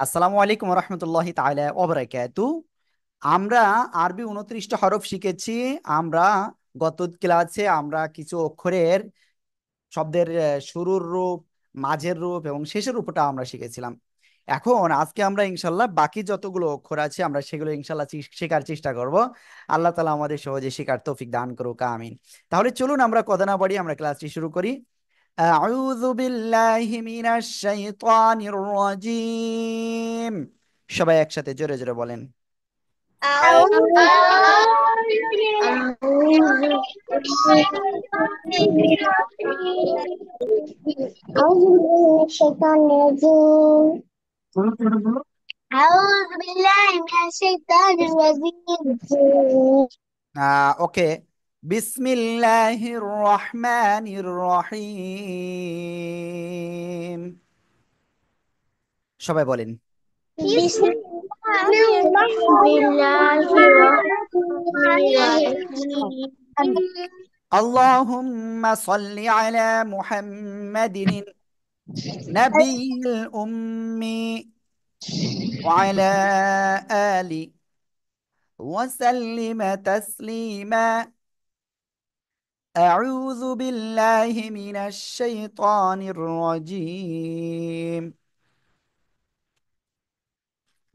আসসালামু আলাইকুম রহমতুল্লাহি তাআলা ওয়া বারাকাতু। আমরা আরবি 29টা হরফ শিখেছি। আমরা গত ক্লাসে আমরা কিছু অক্ষরের শব্দের শুরুর রূপ, মাঝের রূপ এবং শেষের রূপটা আমরা শিখেছিলাম। এখন আজকে আমরা ইনশাল্লাহ বাকি যতগুলো অক্ষর আছে আমরা সেগুলো ইনশাল্লাহ শেখার চেষ্টা করব। আল্লাহ তাআলা আমাদের সহজে শেখার তৌফিক দান করুক, আমিন। তাহলে চলুন আমরা কথা না বাড়িয়ে আমরা ক্লাসটি শুরু করি। আউযু বিল্লাহি মিনাশ শাইতানির রাজিম। সবাই একসাথে জোরে জোরে বলেন। أعوذ أعوذ بالله من الشيطان الرجيم. أعوذ بالله من الشيطان الرجيم. ওকে। বিসমিল্লাহির রহমানির রহিম। সবাই বলেন। بسم الله الرحمن الرحيم. আল্লাহুম্মা সাল্লি আলা মুহাম্মাদিন নাবিয়িল উম্মি ওয়া আলা আলি ওয়া সাল্লিমা তাসলিমা। أعوذ بالله من الشيطان الرجيم.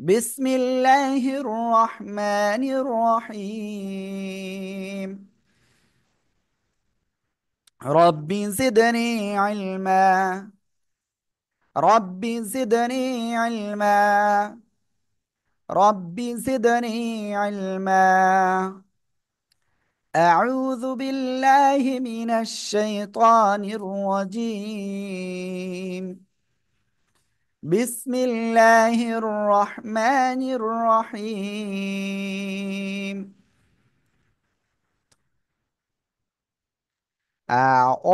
بسم الله الرحمن الرحيم. رب زدني علما. رب زدني علما. رب زدني علما. أعوذ بالله من الشيطان الرجيم. بسم الله الرحمن الرحيم.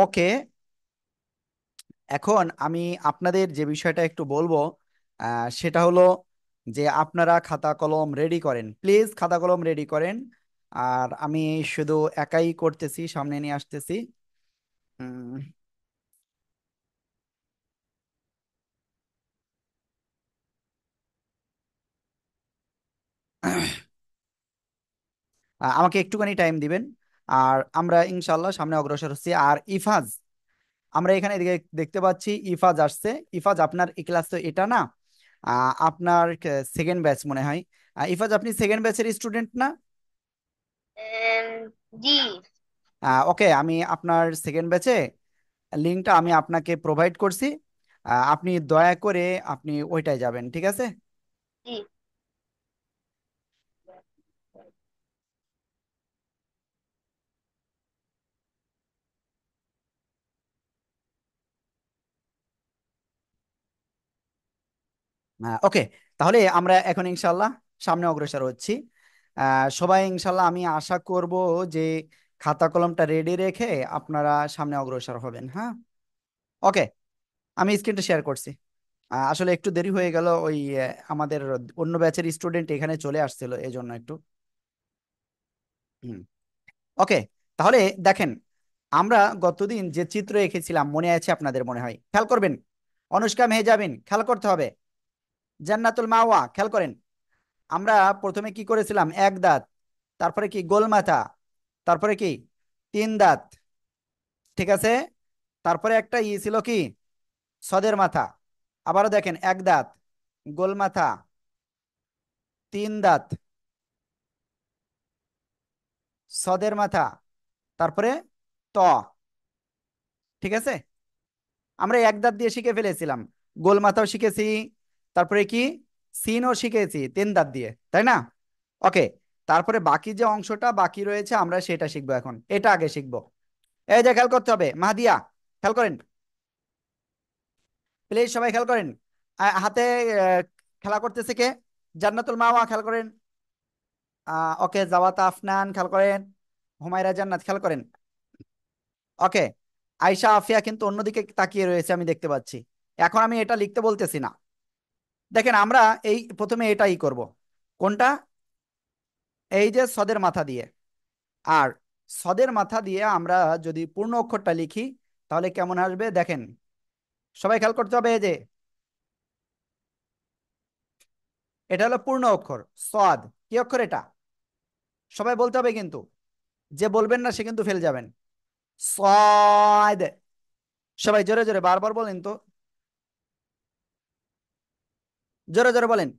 ওকে। এখন আমি আপনাদের যে বিষয়টা একটু বলবো, সেটা হলো যে আপনারা খাতা কলম রেডি করেন, প্লিজ খাতা কলম রেডি করেন। আর আমি শুধু একাই করতেছি, সামনে নিয়ে আসতেছি। উম, আমাকে একটুখানি টাইম দিবেন। আর আমরা ইনশাল্লাহ সামনে অগ্রসর হচ্ছি। আর ইফাজ, আমরা এখানে দেখতে পাচ্ছি ইফাজ আসছে। ইফাজ, আপনার এই ক্লাস তো এটা না, আপনার সেকেন্ড ব্যাচ মনে হয়। ইফাজ, আপনি সেকেন্ড ব্যাচের স্টুডেন্ট না? জি। ওকে, আমি আপনার সেকেন্ড ব্যাচে লিঙ্কটা আমি আপনাকে প্রোভাইড করছি। আপনি দয়া করে আপনি ওইটায় যাবেন, ঠিক আছে? জি। ওকে, তাহলে আমরা এখন ইনশাল্লাহ সামনে অগ্রসর হচ্ছি। সবাই ইনশাল্লাহ আমি আশা করব যে খাতা কলমটা রেডি রেখে আপনারা সামনে অগ্রসর হবেন। হ্যাঁ, ওকে। আমি স্ক্রিনটা শেয়ার করছি। আসলে একটু দেরি হয়ে গেল, ওই আমাদের অন্য ব্যাচের স্টুডেন্ট এখানে চলে আসছিল, এই জন্য একটু। হুম। ওকে, তাহলে দেখেন, আমরা গতদিন যে চিত্র এঁকেছিলাম মনে আছে আপনাদের, মনে হয় খেয়াল করবেন। অনুষ্কা মেহজাবিন, খেয়াল করতে হবে। জান্নাতুল মাওয়া, খেয়াল করেন। আমরা প্রথমে কি করেছিলাম? এক দাঁত, তারপরে কি গোল মাথা, তারপরে কি তিন দাঁত, ঠিক আছে? তারপরে একটা ছিল কি সদের মাথা। আবারও দেখেন, এক দাঁত, গোল মাথা, তিন দাঁত, সদের মাথা, তারপরে ত, ঠিক আছে? আমরা এক দাঁত দিয়ে শিখে ফেলেছিলাম, গোল মাথাও শিখেছি, তারপরে কি সিনও শিখেছি তিন দাঁত দিয়ে, তাই না? ওকে, তারপরে বাকি যে অংশটা বাকি রয়েছে আমরা সেটা শিখবো। এখন এটা আগে শিখবো। এই যে খেয়াল করতে হবে, মাহাদিয়া, খেয়াল করেন, প্লিজ সবাই খেয়াল করেন। হাতে আহ, খেলা করতেছে কে? জান্নাতুল মাওয়া, খেয়াল করেন। ওকে, জাওয়াতা আফনান, খেয়াল করেন। হুমায়রা জান্নাত, খেয়াল করেন। ওকে, আয়শা আফিয়া কিন্তু অন্যদিকে তাকিয়ে রয়েছে, আমি দেখতে পাচ্ছি। এখন আমি এটা লিখতে বলতেছি না। দেখেন, আমরা এই প্রথমে এটাই করব। কোনটা? এই যে সদের মাথা দিয়ে। আর সদের মাথা দিয়ে আমরা যদি পূর্ণ অক্ষরটা লিখি তাহলে কেমন আসবে দেখেন। সবাই খেয়াল করতে হবে। এই যে এটা হলো পূর্ণ অক্ষর সদ। কি অক্ষর এটা? সবাই বলতে হবে কিন্তু, যে বলবেন না সে কিন্তু ফেল যাবেন। সদ। সবাই জোরে জোরে বারবার বলেন তো, জোরে জোরে বলেন।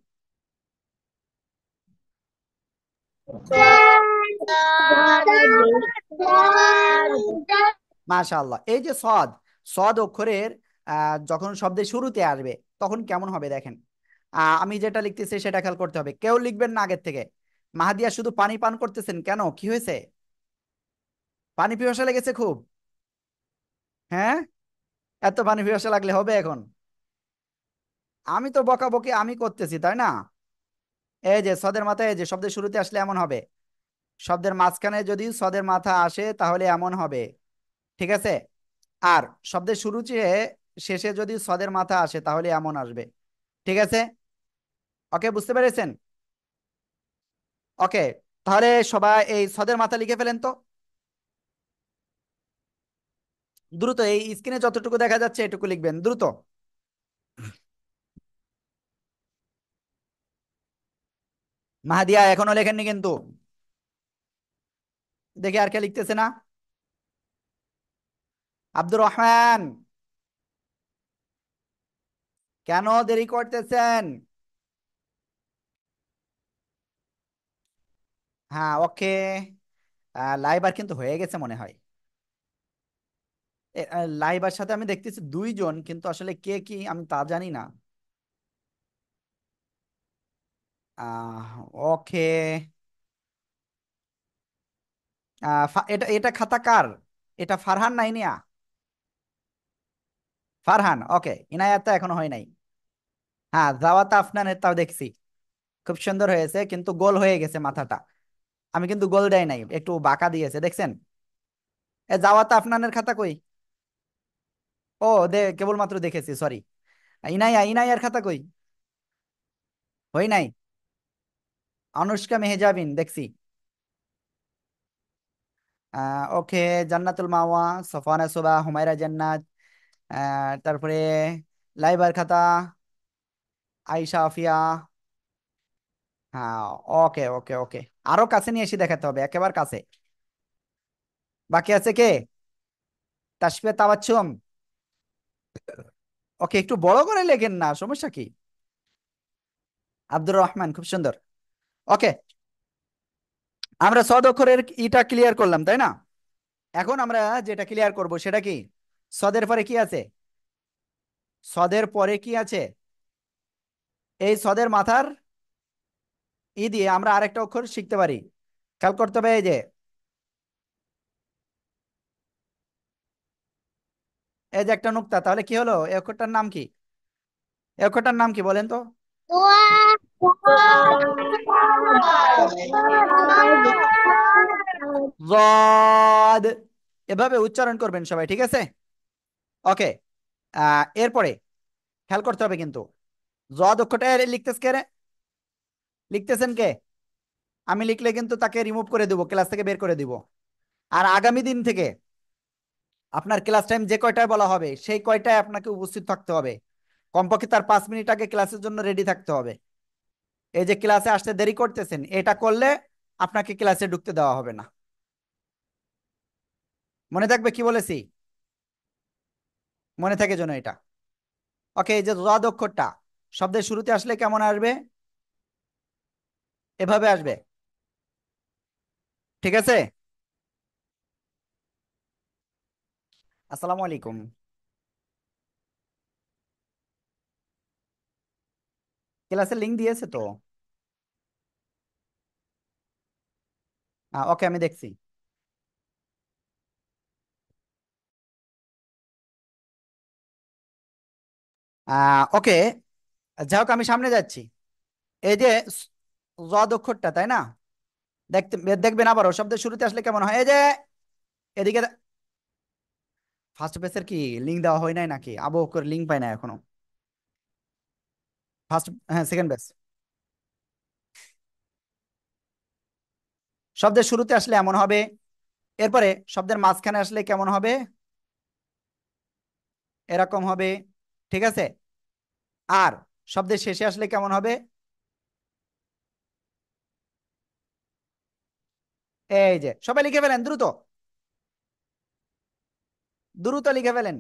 মাশাআল্লাহ। এই যে সদ, সদ অক্ষরের যখন শব্দের শুরুতে আসবে তখন কেমন হবে দেখেন। আমি যেটা লিখতেছি সেটা খেয়াল করতে হবে, কেউ লিখবেন না আগের থেকে। মাহাদিয়া শুধু পানি পান করতেছেন কেন, কি হয়েছে? পানি পিপাসা লেগেছে খুব? হ্যাঁ, এত পানি পিপাসা লাগলে হবে এখন? আমি তো বকাবকি আমি করতেছি তাই না? এই যে সদের মাথায়, এই যে শব্দের শুরুতে আসলে এমন হবে, শব্দের মাঝখানে যদি সদের মাথা আসে তাহলে এমন হবে, ঠিক আছে? আর শব্দের শুরুতে শেষে যদি সদের মাথা আসে তাহলে এমন আসবে, ঠিক আছে? ওকে, বুঝতে পেরেছেন? ওকে, তাহলে সবাই এই সদের মাথা লিখে ফেলেন তো দ্রুত। এই স্ক্রিনে যতটুকু দেখা যাচ্ছে এটুকু লিখবেন দ্রুত। মাহাদিয়া এখনো লেখেননি কিন্তু, দেখি আর কে লিখতেছে না। আব্দুর রহমান, কেন দেরি করতেছেন? হ্যাঁ, ওকে। লাইভ আর কিন্তু হয়ে গেছে মনে হয়। লাইবার সাথে আমি দেখতেছি দুইজন, কিন্তু আসলে কে কি আমি তা জানি না। ওকে। এটা এটা খাতা কার? এটা ফারহান না ইনিয়া? ফারহান, ওকে। ইনায়াত এখনো হয় নাই। হ্যাঁ, জাওয়াত আফনানের তাও দেখছি, খুব সুন্দর হয়েছে কিন্তু গোল হয়ে গেছে মাথাটা। আমি কিন্তু গোল দেয় নাই, একটু বাঁকা দিয়েছে, দেখছেন? এ জাওয়াত আফনানের খাতা কই? ও কেবলমাত্র দেখেছি, সরি। ইনাইয়ার খাতা কই? হই নাই। অনুষ্কা মেহজাবিন দেখছি। ওকে। জান্নাতুল মাওয়া, সফানা সুবা, হুমায়রা জান্নাত, তারপরে লাইবার খাতা, আইসা আফিয়া। হ্যাঁ, ওকে ওকে ওকে। আরো কাছে নিয়ে এসে দেখাতে হবে, একেবারে কাছে। বাকি আছে কে? তাসফিয়া তাবাচ্চুম। ওকে, একটু বড় করে লেখেন না, সমস্যা কি? আব্দুর রহমান, খুব সুন্দর। ওকে, আমরা সদ অক্ষরের ইটা ক্লিয়ার করলাম তাই না? এখন আমরা যেটা ক্লিয়ার করব সেটা কি? সদের পরে কি আছে? সদের পরে কি আছে? এই সদের মাথার ই দিয়ে আমরা আরেকটা অক্ষর শিখতে পারি। খেয়াল করতে হবে, এই যে এই যে একটা নুক্তা, তাহলে কি হলো? এই অক্ষরটার নাম কি? এই অক্ষরটার নাম কি বলেন তো? জদ। এভাবে উচ্চারণ করবেন সবাই, ঠিক আছে? ওকে। এরপরে খেয়াল করতে হবে কিন্তু, জদ অক্ষরটা লিখতেছে কে রে? লিখতেছেন কে? আমি লিখলে কিন্তু তাকে রিমুভ করে দিব, ক্লাস থেকে বের করে দিব। আর আগামী দিন থেকে আপনার ক্লাস টাইম যে কয়টায় বলা হবে সেই কয়টায় আপনাকে উপস্থিত থাকতে হবে। কমপক্ষে তার 5 মিনিট আগে ক্লাসের জন্য রেডি থাকতে হবে। এই যে ক্লাসে আসতে দেরি করতেছেন, এটা করলে আপনাকে ক্লাসে ঢুকতে দেওয়া হবে না। মনে থাকবে কি বলেছি? মনে থাকে যেন এটা। ওকে, এই যে জ অক্ষরটা শব্দের শুরুতে আসলে কেমন আসবে? এভাবে আসবে, ঠিক আছে? আসসালামু আলাইকুম। ক্লাসের লিংক দিয়েছে তো। ওকে, আমি দেখছি। ওকে, যাই হোক আমি সামনে যাচ্ছি। এই যে জ অক্ষরটা তাই না? দেখতে দেখবেন আবারও শব্দের শুরুতে আসলে কেমন হয়, এই যে এদিকে। ফার্স্ট পেজের কি লিংক দেওয়া হয় নাই নাকি? আবু করে লিংক পাই না এখনো। ফার্স্ট, হ্যাঁ, সেকেন্ড পেজ। শব্দের শুরুতে আসলে এমন হবে, এরপরে শব্দের মাঝখানে আসলে কেমন হবে? এরকম হবে, ঠিক আছে? আর শব্দের শেষে আসলে কেমন হবে? এই যে সবাই লিখে ফেলেন দ্রুত, দ্রুত লিখে ফেলেন।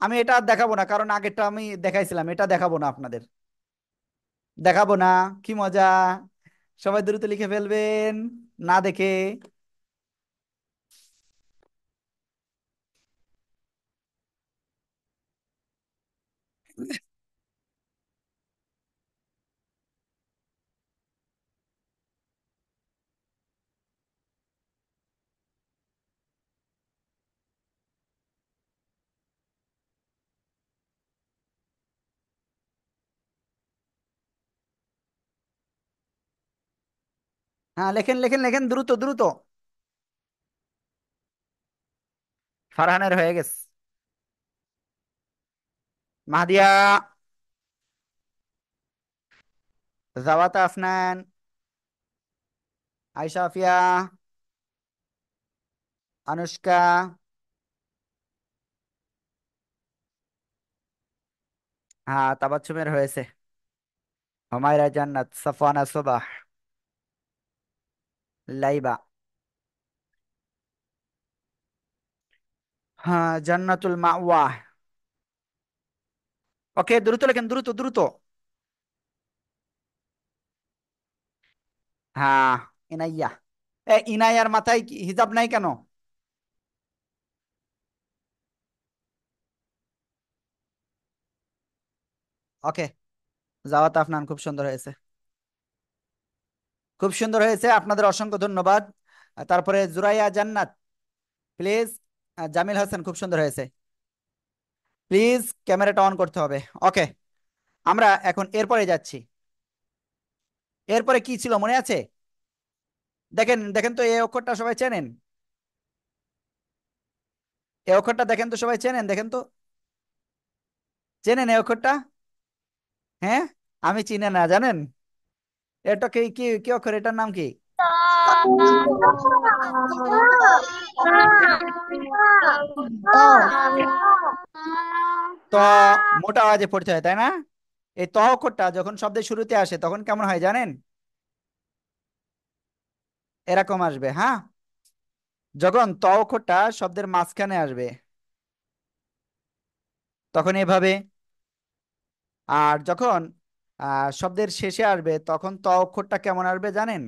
আমি এটা আর দেখাবো না, কারণ আগেরটা আমি দেখাইছিলাম, এটা দেখাবো না আপনাদের, দেখাবো না। কি মজা! সবাই দ্রুত লিখে ফেলবেন না দেখে। হ্যাঁ, লেখেন লেখেন লেখেন, দ্রুত দ্রুত। ফারহানের হয়ে গেছে। মাহাদিয়া, জাওয়াতা আফনান, আয়শা আফিয়া, আনুষ্কা, হ্যাঁ তাবাচ্চুমের হয়েছে। হুমায়রা জান্নাত, সাফওয়ানা সুবাহ, লাইবা, হ্যাঁ জান্নাতুল মাওয়া। ওকে, দ্রুত লেখেন, দ্রুত দ্রুত। হ্যাঁ, ইনাইয়া। ইনাইয়ার মাথায় হিজাব নাই কেন? ওকে, জাওয়াত আফনান, খুব সুন্দর হয়েছে, খুব সুন্দর হয়েছে, আপনাদের অসংখ্য ধন্যবাদ। তারপরে জুরাইয়া জান্নাত, প্লিজ। জামিল হাসান, খুব সুন্দর হয়েছে। প্লিজ ক্যামেরাটা অন করতে হবে। ওকে, আমরা এখন এরপরে যাচ্ছি। এরপরে কি ছিল মনে আছে? দেখেন দেখেন তো, এই অক্ষরটা সবাই চেনেন? এই অক্ষরটা দেখেন তো, সবাই চেনেন? দেখেন তো, চেনেন এই অক্ষরটা? হ্যাঁ, আমি চিনে না, জানেন? এটা কি কি কি অক্ষর, এটার নাম কি? ত। মোটা আওয়াজে পড়তে হয়, তাই না? এই ত অক্ষরটা যখন শব্দের শুরুতে আসে তখন কেমন হয় জানেন? এরকম আসবে, হ্যাঁ। যখন ত অক্ষরটা শব্দের মাঝখানে আসবে তখন এভাবে। আর যখন শব্দের শেষে আসবে তখন ত অক্ষরটা কেমন আসবে জানেন?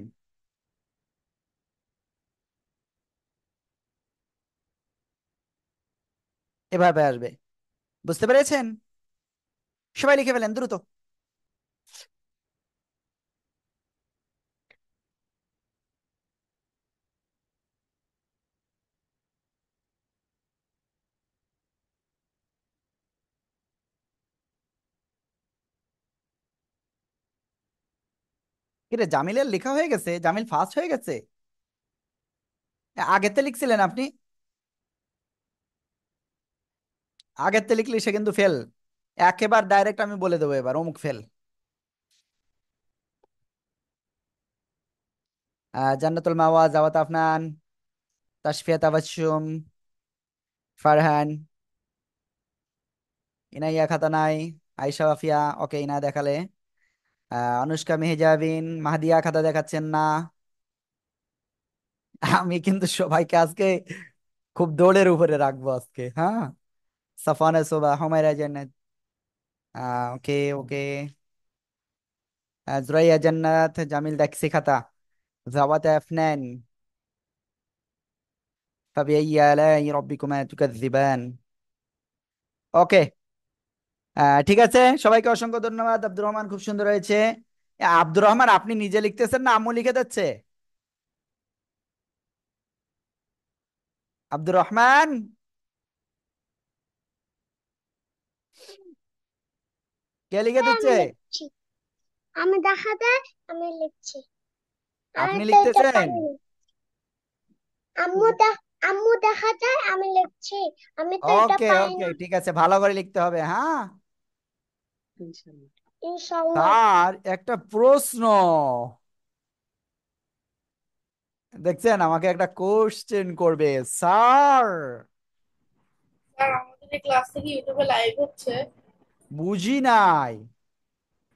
এভাবে আসবে। বুঝতে পেরেছেন? সবাই লিখে ফেলেন দ্রুত। কিরে, জামিলের লেখা হয়ে গেছে? জামিল ফার্স্ট হয়ে গেছে? আগেতে লিখছিলেন আপনি? আগেতে লিখলে সে কিন্তু ফেল। একেবারে ডাইরেক্ট আমি বলে দেবো এবার, অমুক ফেল। জান্নাতুল মাওয়া, জাওয়াত আফনান, তাসফিয়া তাবাসসুম, ফারহান, ইনাইয়া খাতানাই, আয়শা আফিয়া। ওকে, ইনা দেখালে। অনুষ্কা মেহজাবিন, মাহদিয়া খাতা দেখাচ্ছেন না। আমি কিন্তু সবাইকে আজকে খুব দৌড়ের উপরে রাখবো আজকে, হ্যাঁ। সাফানা সোবা, হুমায়রা জান্নাত, ওকে ওকে। জুরাইয়া জান্নাত, জামিল দেখছি খাতা, জাওয়াত আফনান, ফাবিআইয়ি আলাই রাব্বিকুমা তুকাজ্জিবান। ওকে, ঠিক আছে, সবাইকে অসংখ্য ধন্যবাদ। আব্দুর রহমান, খুব সুন্দর হয়েছে। আব্দুর রহমান, আপনি নিজে লিখতেছেন না আম্মু লিখে দিচ্ছে? আব্দুর রহমান, কে লিখে দিচ্ছে? আমি লিখছি, আমি দেখাতে, আমি লিখছি। আমি আপনি তো এটা লিখতেছেন? পারিনি। আম্মু আম্মু দেখাতে আমি লিখছি। আমি তো এটা ওকে পারি ওকে, না। ঠিক আছে, ভালো করে লিখতে হবে, হ্যাঁ। ইনশাল্লাহ। তার একটা প্রশ্ন, দেখছেন, আমাকে একটা কোশ্চেন করবে স্যার। স্যার আমাদের এই ক্লাস থেকে ইউটিউবে লাইভ হচ্ছে। বুঝি নাই।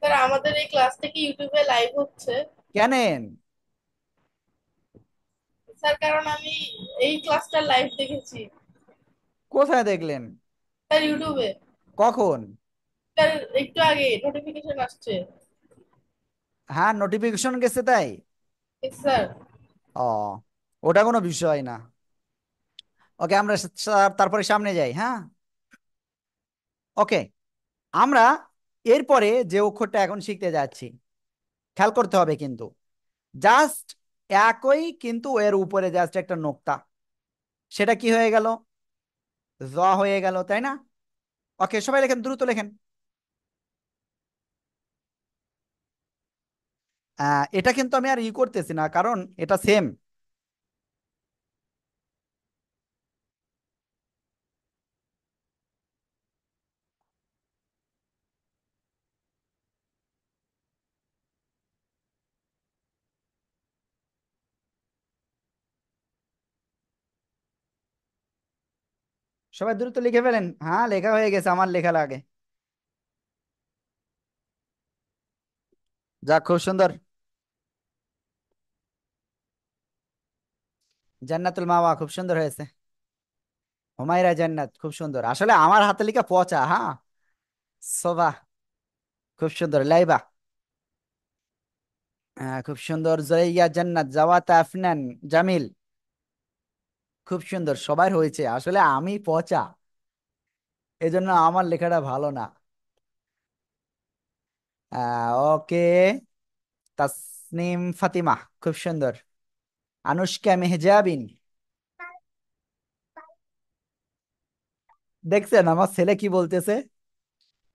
স্যার আমাদের এই ক্লাস থেকে ইউটিউবে লাইভ হচ্ছে। কেনেন? স্যার কারণ আমি এই ক্লাসটা লাইভ দেখেছি কোথায় দেখলেন? স্যার, ইউটিউবে। কখন? স্যার, একটু আগে নোটিফিকেশন আসছে। হ্যাঁ, নোটিফিকেশন গেছে তাই? স্যার। ও, ওটা কোনো বিষয় না। ওকে, আমরা তারপরে সামনে যাই, হ্যাঁ। ওকে, আমরা এরপরে যে অক্ষরটা এখন শিখতে যাচ্ছি, খেয়াল করতে হবে কিন্তু, জাস্ট একই, কিন্তু এর উপরে জাস্ট একটা নোক্তা। সেটা কি হয়ে গেল? জ হয়ে গেল, তাই না? ওকে, সবাই লেখেন, দ্রুত লেখেন। এটা কিন্তু আমি আর করতেছি না, কারণ এটা সেম। সবাই দ্রুত লিখে ফেলেন। হ্যাঁ, লেখা হয়ে গেছে, আমার লেখা লাগে। যাক, খুব সুন্দর। জান্নাতুল মাওয়া খুব সুন্দর হয়েছে। হুমায়রা জান্নাত খুব সুন্দর, আসলে আমার হাতে লেখা পচা, হ্যাঁ। সোভা খুব সুন্দর। লাইবা খুব সুন্দর। জয়া জান্নাত, জাওয়াত আফনান, জামিল খুব সুন্দর। সবার হয়েছে, আসলে আমি পচা, এজন্য আমার লেখাটা ভালো না। ওকে, তাসনিম ফাতিমা খুব সুন্দর। আনুষ্কা মেহজাবিন, দেখছেন আমার ছেলে কি বলতেছে?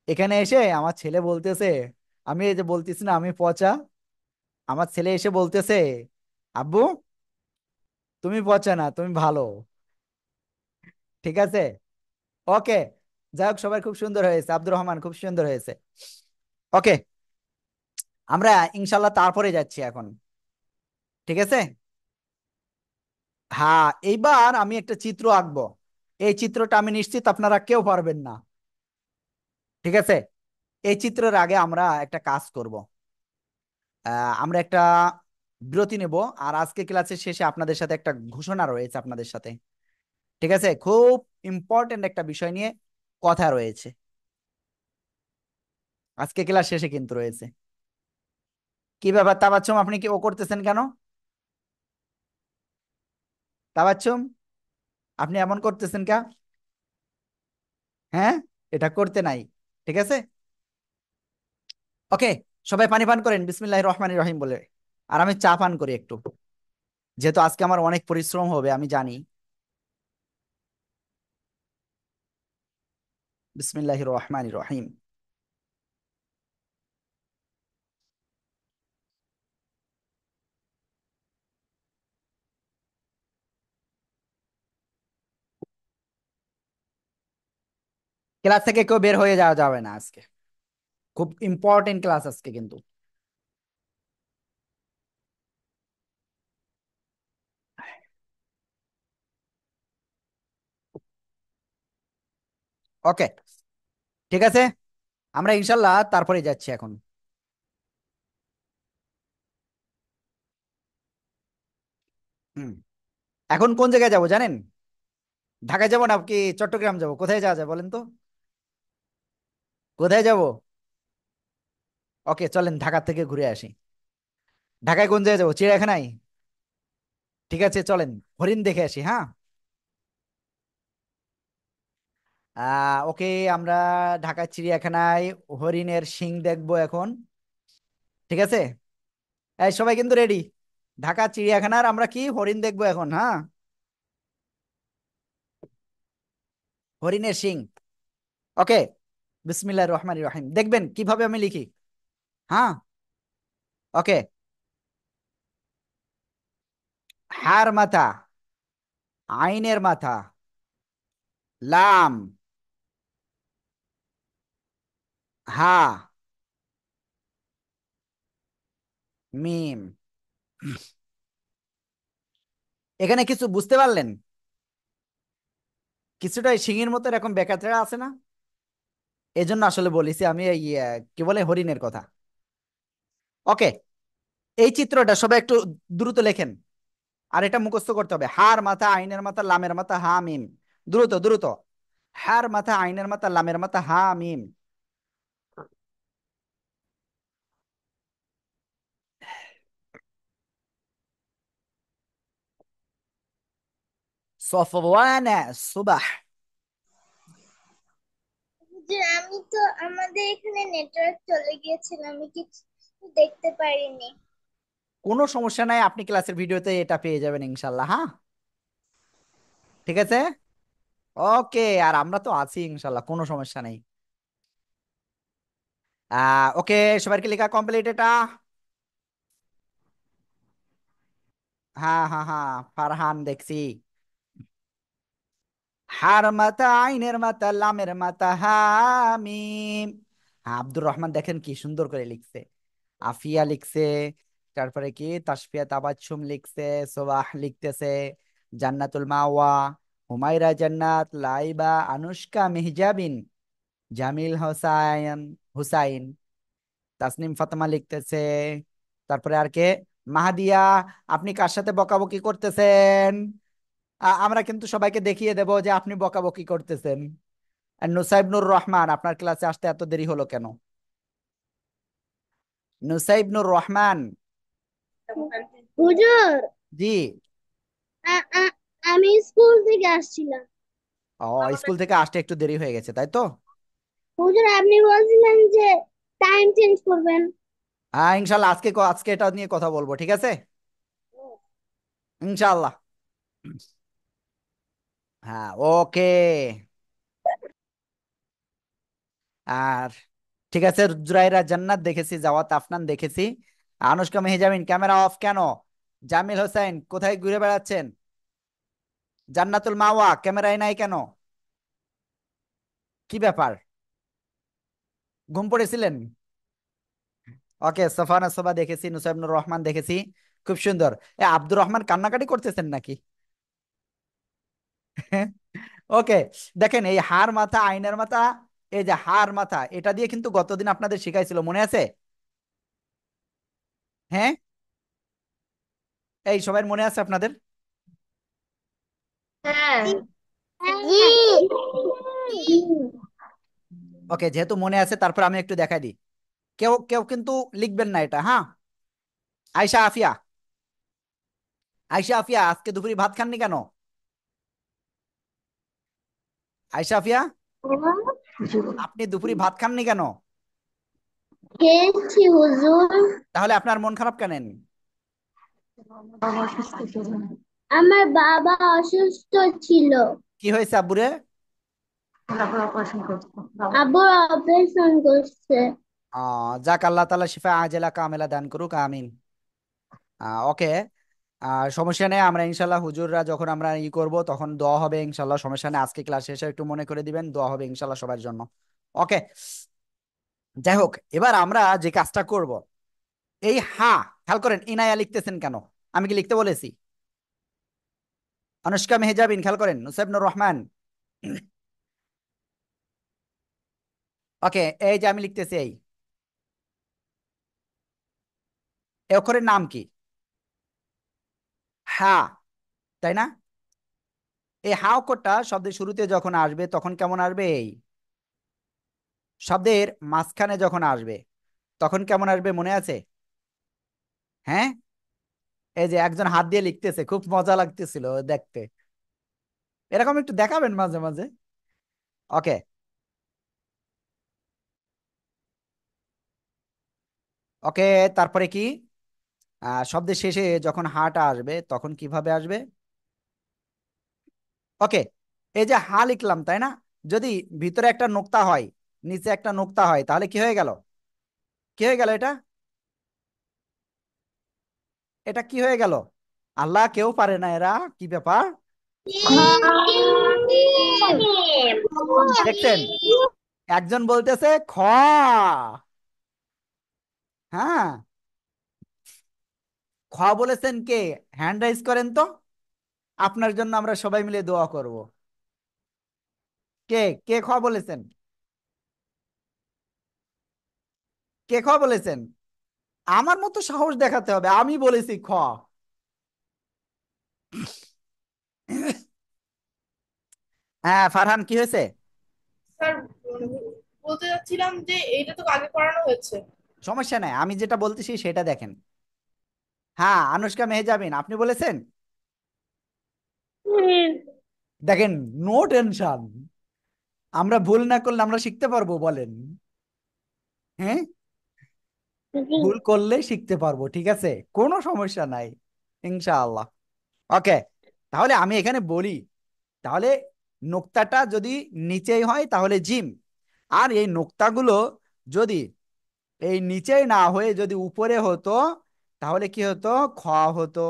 এখানে এসে আমার ছেলে বলতেছে, আমি এই যে বলতেছি না আমি পচা, আমার ছেলে এসে বলতেছে, আব্বু তুমি পচা না, তুমি ভালো। ঠিক আছে। ওকে, যাই হোক, সবাই খুব সুন্দর হয়েছে। আব্দুর রহমান খুব সুন্দর হয়েছে। ওকে, আমরা ইনশাল্লাহ তারপরে যাচ্ছি এখন। ঠিক আছে। হ্যাঁ, এইবার আমি একটা চিত্র আঁকবো। এই চিত্রটা আমি নিশ্চিত আপনারা কেউ পারবেন না। ঠিক আছে। এই চিত্রের আগে আমরা একটা কাজ করব। আমরা একটা বিরতি নেব। আর আজকে ক্লাসের শেষে আপনাদের সাথে একটা ঘোষণা রয়েছে আপনাদের সাথে। ঠিক আছে, খুব ইম্পর্টেন্ট একটা বিষয় নিয়ে কথা রয়েছে, আজকে ক্লাস শেষে কিন্তু রয়েছে। কি ব্যাপার তাবাচ্চুম, আপনি কি ও করতেছেন কেন? তাবাচ্চুম, আপনি এমন করতেছেন কে? হ্যাঁ, এটা করতে নাই। ঠিক আছে। ওকে, সবাই পানি পান করেন বিসমিল্লাহির রহমানির রহিম বলে। আর আমি চা পান করি একটু, যেহেতু আজকে আমার অনেক পরিশ্রম হবে আমি জানি। বিসমিল্লাহির রহমানির রহিম। ক্লাস থেকে কেউ বের হয়ে যাওয়া যাবে না আজকে, খুব ইম্পর্টেন্ট ক্লাস আজকে কিন্তু। ওকে, ঠিক আছে, আমরা ইনশাল্লাহ তারপরে যাচ্ছি এখন। হুম, এখন কোন জায়গায় যাব জানেন? ঢাকায় যাব না কি চট্টগ্রাম যাব? কোথায় যাওয়া যায় বলেন তো? কোথায় যাব? ওকে, চলেন ঢাকা থেকে ঘুরে আসি। ঢাকায় কোন জায়গায় যাবো? চিড়িয়াখানায়? ঠিক আছে, চলেন হরিণ দেখে আসি, হ্যাঁ। ওকে, আমরা ঢাকা চিড়িয়াখানায় হরিণের শিং দেখবো এখন। ঠিক আছে। এই সবাই কিন্তু রেডি? ঢাকা চিড়িয়াখানার আমরা কি হরিণ দেখবো এখন, হ্যাঁ। হরিণের শিং। ওকে, বিসমিল্লাহির রহমানির রহিম, দেখবেন কিভাবে আমি লিখি। হ্যাঁ। ওকে, হার মাথা, আইনের মাথা, লাম, হা, মিম। এখানে কিছু বুঝতে পারলেন? কিছুটা শিঙের মতো এরকম বেকাতেরা আছে না? এই জন্য আসলে বলেছি আমি এই কি বলে হরিণের কথা। ওকে, এই চিত্রটা সবাই একটু দ্রুত লেখেন। আর এটা মুখস্থ করতে হবে, হার মাথা আইনের মাথা লামের মাথা হা মিম। দ্রুত দ্রুত। হার মাথা আইনের মাথা লামের মাথা হা মিম। সফওয়ানা সুবাহ। যে আমি তো আমাদের এখানে নেটওয়ার্ক চলে গিয়েছিল, আমি কিছু দেখতে পারিনি। কোনো সমস্যা নাই, আপনি ক্লাসের ভিডিওতে এটা পেয়ে যাবেন ইনশাল্লাহ। হ্যাঁ, ঠিক আছে। ওকে, আর আমরা তো আছি ইনশাল্লাহ, কোনো সমস্যা নেই। ওকে, সবার কি লেখা কমপ্লিট এটা? হ্যাঁ হ্যাঁ হ্যাঁ, ফারহান দেখছি। হার মাথা আইনের মাথা লামের মাথা হামিম। হ্যাঁ, আব্দুর রহমান দেখেন কি সুন্দর করে লিখছে। আফিয়া লিখছে, তারপরে কি তাসফিয়া তাবাচ্ছুম লিখছে, সোবাহ লিখতেছে, জান্নাতুল মাওয়া, হুমায়রা জান্নাত, লাইবা, আনুষ্কা মেহজাবিন, জামিল হোসাইন, হুসাইন, তাসনিম ফাতেমা লিখতেছে। তারপরে আর কে? মাহাদিয়া। আপনি কার সাথে বকাবকি করতেছেন? আমরা কিন্তু সবাইকে দেখিয়ে দেব যে আপনি বকাবকি করতেছেন। আর নুসাইব রহমান, আপনার ক্লাসে আসতে এত দেরি হলো কেন? নুসাইব রহমান। হুজুর, জি। আমি স্কুল থেকে আসছিলাম। ও, স্কুল থেকে আসতে একটু দেরি হয়ে গেছে তাই তো? হুজুর, আপনি বলছিলেন যে টাইম চেঞ্জ করবেন। হ্যাঁ ইনশাল্লাহ, আজকে আজকে এটা নিয়ে কথা বলবো, ঠিক আছে, ইনশাল্লাহ। হ্যাঁ, ওকে। আর ঠিক আছে, জুরাইরা জান্নাত দেখেছি, জাওয়াত আফনান দেখেছি। আনুশকা মেহজাবিন ক্যামেরা অফ কেন? জামিল হোসেন কোথায় ঘুরে বেড়াচ্ছেন? জান্নাতুল মাওয়া ক্যামেরায় নাই কেন? কি ব্যাপার, ঘুম পড়েছিলেন? ওকে, সফানা সোবা দেখেছি, নুসাইবনুর রহমান দেখেছি। খুব সুন্দর। আব্দুর রহমান কান্নাকাটি করতেছেন নাকি? ওকে, দেখেন এই হার মাথা আইনের মাথা, এই যে হার মাথা, এটা দিয়ে কিন্তু গতদিন আপনাদের শিখাইছিল, মনে আছে? হ্যাঁ, এই সবাই মনে আছে আপনাদের? হ্যাঁ। জি। ওকে, যেহেতু মনে আছে তারপর আমি একটু দেখাই দিই। কেউ কেউ কিন্তু লিখবেন না এটা, হ্যাঁ। আয়শা আফিয়া, আয়শা আফিয়া আজকে দুপুরে ভাত খাননি কেন? আয়শা আফিয়া, আপনি দুপুরে ভাত খাননি কেন? খেয়েছি হুজুর। তাহলে আপনার মন খারাপ কেন? আমার বাবা অসুস্থ ছিল। কি হয়েছে আব্বুরে? আব্বুর অপারেশন করছে। যাক, আল্লাহ তাআলা শিফা আজেলা কামেলা দান করুক, আমিন। ওকে। সমস্যা নেই, আমরা ইনশাল্লাহ হুজুররা যখন আমরা করব তখন দোয়া হবে ইনশাল্লাহ, সমস্যা নেই। আজকে ক্লাস শেষে একটু মনে করে দিবেন, দোয়া হবে ইনশাল্লাহ সবার জন্য। ওকে, যাই হোক, এবার আমরা যে কাজটা করব, এই হা, খেয়াল করেন ইনায়া লিখতেছেন কেন? আমি কি লিখতে বলেছি? অনুষ্কা মেহজাবিন, খেয়াল করেন, নুসাইবনুর রহমান। ওকে, এই যে আমি লিখতেছি এই এই অক্ষরের নাম কি? হা, তাই না? এই হা অক্ষরটা শব্দের শুরুতে যখন আসবে তখন কেমন আসবে? এই শব্দের মাঝখানে যখন আসবে তখন কেমন আসবে, মনে আছে? হ্যাঁ, এই যে একজন হাত দিয়ে লিখতেছে, খুব মজা লাগতেছিল দেখতে। এরকম একটু দেখাবেন মাঝে মাঝে। ওকে, ওকে। তারপরে কি? শব্দের শেষে যখন হাটা আসবে তখন কিভাবে আসবে? ওকে, এই যে হা লিখলাম তাই না, যদি ভিতরে একটা নোক্তা হয়, নিচে একটা নোক্তা হয়, তাহলে কি হয়ে গেল? কি হয়ে গেল এটা? এটা কি হয়ে গেল? আল্লাহ, কেউ পারে না, এরা কি ব্যাপার? দেখছেন, একজন বলতেছে খ। হ্যাঁ, খ বলেছেন কে? হ্যান্ড রাইজ করেন তো, আপনার জন্য আমরা সবাই মিলে দোয়া করব। কে কে খ বলেছেন? কে খ বলেছেন? আমার মতো সাহস দেখাতে হবে, আমি বলেছি খ। হ্যাঁ ফারহান, কি হয়েছে? স্যার, বলতে যাচ্ছিলাম যে এইটা তো আগে পড়ানো হয়েছে। সমস্যা নাই, আমি যেটা বলতেছি সেটা দেখেন। হ্যাঁ, আনুষ্কা মেহজাবিন আপনি বলেছেন। হুম। দেখেন, নো টেনশন, আমরা ভুল না করলে আমরা শিখতে পারবো বলেন। হ্যাঁ, জি। ভুল করলে শিখতে পারবো, ঠিক আছে, কোনো সমস্যা নাই, ইনশাআল্লাহ। ওকে, তাহলে আমি এখানে বলি, তাহলে নোক্তাটা যদি নিচেই হয় তাহলে জিম, আর এই নোক্তাগুলো যদি এই নিচেই না হয়ে যদি উপরে হতো তাহলে কি হতো? খ হতো।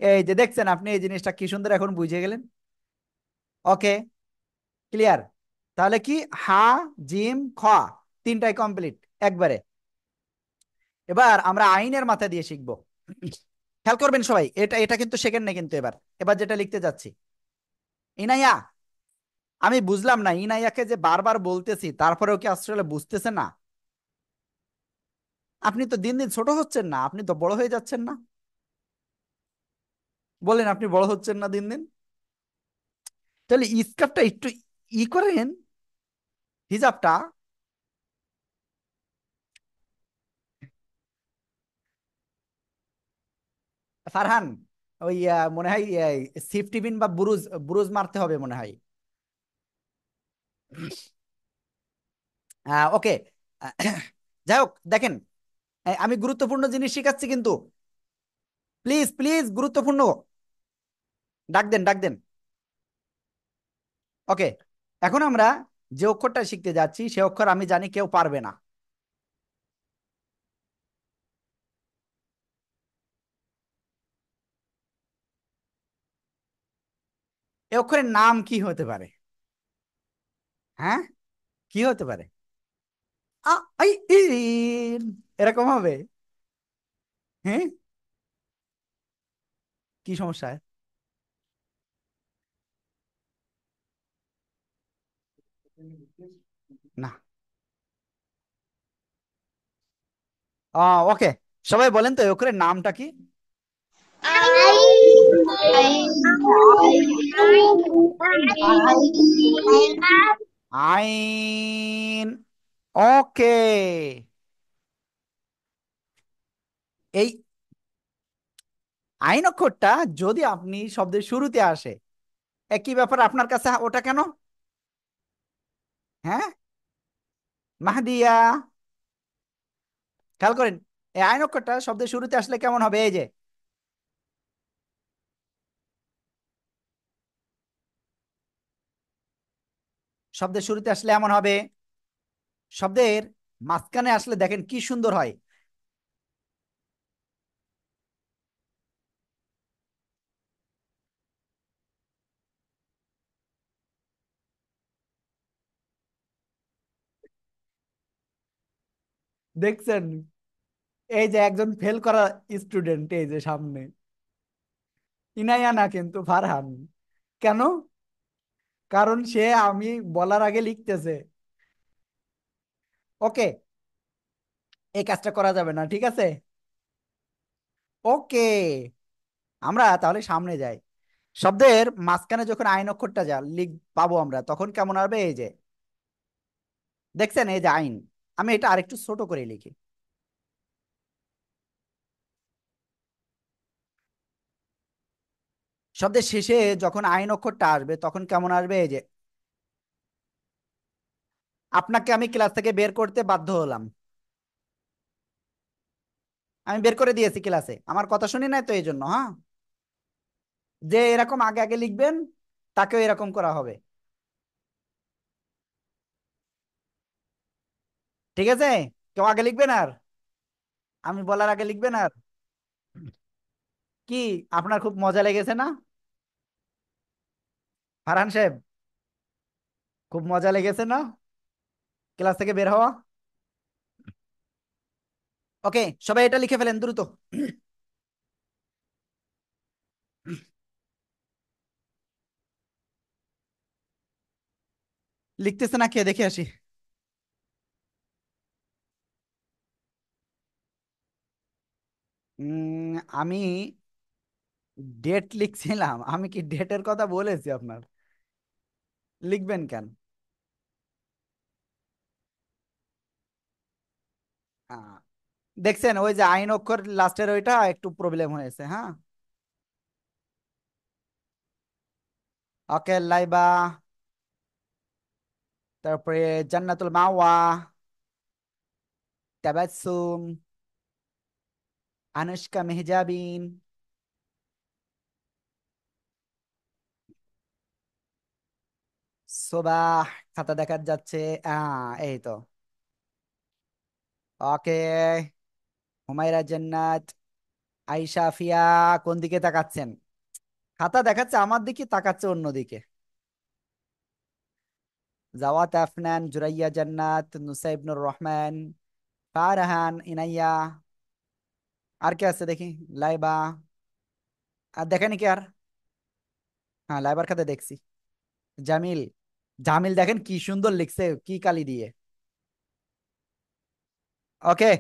এই যে দেখছেন আপনি, এই জিনিসটা কি সুন্দর এখন বুঝে গেলেন। ওকে, ক্লিয়ার। তাহলে কি, হা, জিম, খ, তিনটাই কমপ্লিট একবারে। এবার আমরা আইনের মাথা দিয়ে শিখবো। খেয়াল করবেন সবাই, এটা এটা কিন্তু সেকেন্ড না, কিন্তু এবার এবার যেটা লিখতে যাচ্ছি, ইনাইয়া, আমি বুঝলাম না, ইনাইয়াকে যে বারবার বলতেছি তারপরেও কি আসলে বুঝতেছে না? আপনি তো দিন দিন ছোট হচ্ছেন না, আপনি তো বড় হয়ে যাচ্ছেন না? বলেন, আপনি বড় হচ্ছেন না দিন দিন? তাহলে স্কার্টটা একটু করেন, হিজাবটা। ফারহান, ওই মনে হয় সেফটি পিন বা বুরুজ বুরুজ মারতে হবে মনে হয়। ওকে। যাই হোক, দেখেন, আমি গুরুত্বপূর্ণ জিনিস শিখাচ্ছি কিন্তু, প্লিজ প্লিজ, গুরুত্বপূর্ণ। ডাক দেন, ডাক দেন। ওকে, এখন আমরা যে অক্ষরটা শিখতে যাচ্ছি সে অক্ষর আমি জানি কেউ পারবে না। এ অক্ষরের নাম কি হতে পারে? হ্যাঁ, কি হতে পারে? আ, আই, ইন, এরকম হবে? হ্যাঁ, কি সমস্যা? না। ওকে, সবাই বলেন তো এই অক্ষরের নামটা কি? আই আইন। ওকে, এই আইন অক্ষরটা যদি আপনি শব্দের শুরুতে আসে, একই ব্যাপার আপনার কাছে ওটা কেন? হ্যাঁ, মাহদিয়া, খেয়াল করেন, এই আইন অক্ষরটা শব্দের শুরুতে আসলে কেমন হবে? এই যে শব্দের শুরুতে আসলে এমন হবে, শব্দের মাঝখানে আসলে দেখেন কি সুন্দর হয়। দেখছেন, এই যে একজন ফেল করা স্টুডেন্ট এই যে সামনে, ইনায়া না কিন্তু ফারহান। কেন? কারণ সে আমি বলার আগে লিখতেছে। ওকে, এই কাজটা করা যাবে না, ঠিক আছে। ওকে, আমরা তাহলে সামনে যাই। শব্দের মাঝখানে যখন আইন অক্ষরটা যা লিখ পাবো আমরা, তখন কেমন হবে? এই যে দেখছেন, এই যে আইন, আমি এটা আরেকটু ছোট করে লিখি। শব্দের শেষে যখন আইন অক্ষরটা আসবে তখন কেমন আসবে? এই যে আপনাকে আমি ক্লাস থেকে বের করতে বাধ্য হলাম, আমি বের করে দিয়েছি ক্লাসে, আমার কথা শুনি নাই তো এই জন্য। হ্যাঁ, যে এরকম আগে আগে লিখবেন তাকেও এরকম করা হবে, ঠিক আছে? কেউ আগে লিখবেন আর, আমি বলার আগে লিখবেন আর। কি, আপনার খুব মজা লেগেছে না ফারহান সাহেব? খুব মজা লেগেছে না ক্লাস থেকে বের হওয়া? ওকে, সবাই এটা লিখে ফেলেন দ্রুত। লিখতেছে না কে, দেখে আসি। আমি ডেট লিখছিলাম? আমি কি ডেটের কথা বলেছি আপনার? লিখবেন কেন? আহ, দেখছেন ওই যে আইন অক্ষর লাস্টের ওইটা একটু প্রবলেম হয়েছে, হ্যাঁ। ওকে, লাইবা। তারপরে জান্নাতুল মাওয়া, তাবাসসুম, আনুশকা মেহজাবিন, সোবাহ। খাতা দেখা যাচ্ছে। এই তো। ওকে, হুমায়রা জান্নাত, আইসা ফিয়া। কোন দিকে তাকাচ্ছেন? খাতা দেখাচ্ছে আমার দিকে, তাকাচ্ছে অন্যদিকে। জাওয়াত আফনান, জুরাইয়া জান্নাত, নুসাইবনুর রহমান, ফারহান, ইনাইয়া। আর কে আছে দেখি? লাইবা। আর দেখেনি কি আর? হ্যাঁ, লাইবার খাতে দেখছি। জামিল। জামিল দেখেন কি সুন্দর লিখছে, কি কালি দিয়ে। ওকে,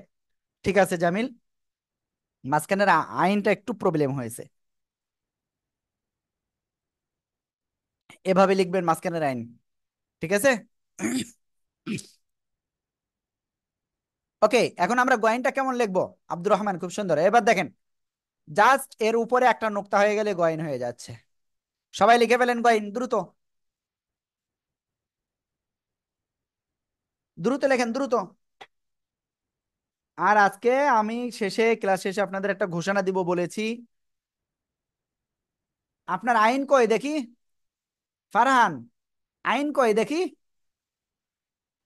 ঠিক আছে জামিল। মাঝখানের আইনটা একটু প্রবলেম হয়েছে। এভাবে লিখবেন মাঝখানের আইন। ঠিক আছে। ওকে, এখন আমরা গয়েনটা কেমন লিখবো? আব্দুর রহমান, খুব সুন্দর। এবার দেখেন, জাস্ট এর উপরে একটা নোক্তা হয়ে গেলে গয়েন হয়ে যাচ্ছে। সবাই লিখে ফেলেন গয়েন দ্রুত। দ্রুত লেখেন, দ্রুত। আর আজকে আমি শেষে, ক্লাস শেষে আপনাদের একটা ঘোষণা দিব বলেছি। আপনার আইন কই দেখি? ফারহান, আইন কই দেখি?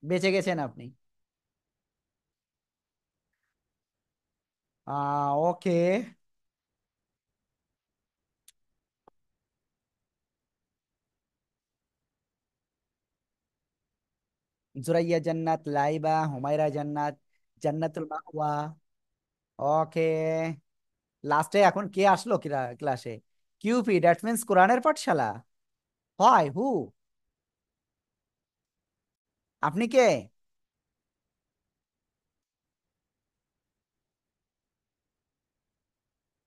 বেঁচে গেছেন আপনি। ওকে। জুরাইয়া জান্নাত, লাইবা, হুমায়রা জান্নাত, জান্নাতুল মাওয়া। ওকে। লাস্টে এখন কে আসলো ক্লাসে? কিউপি, দ্যাট মিন্স কোরআনের পাঠশালা। হয় হু? আপনি কে?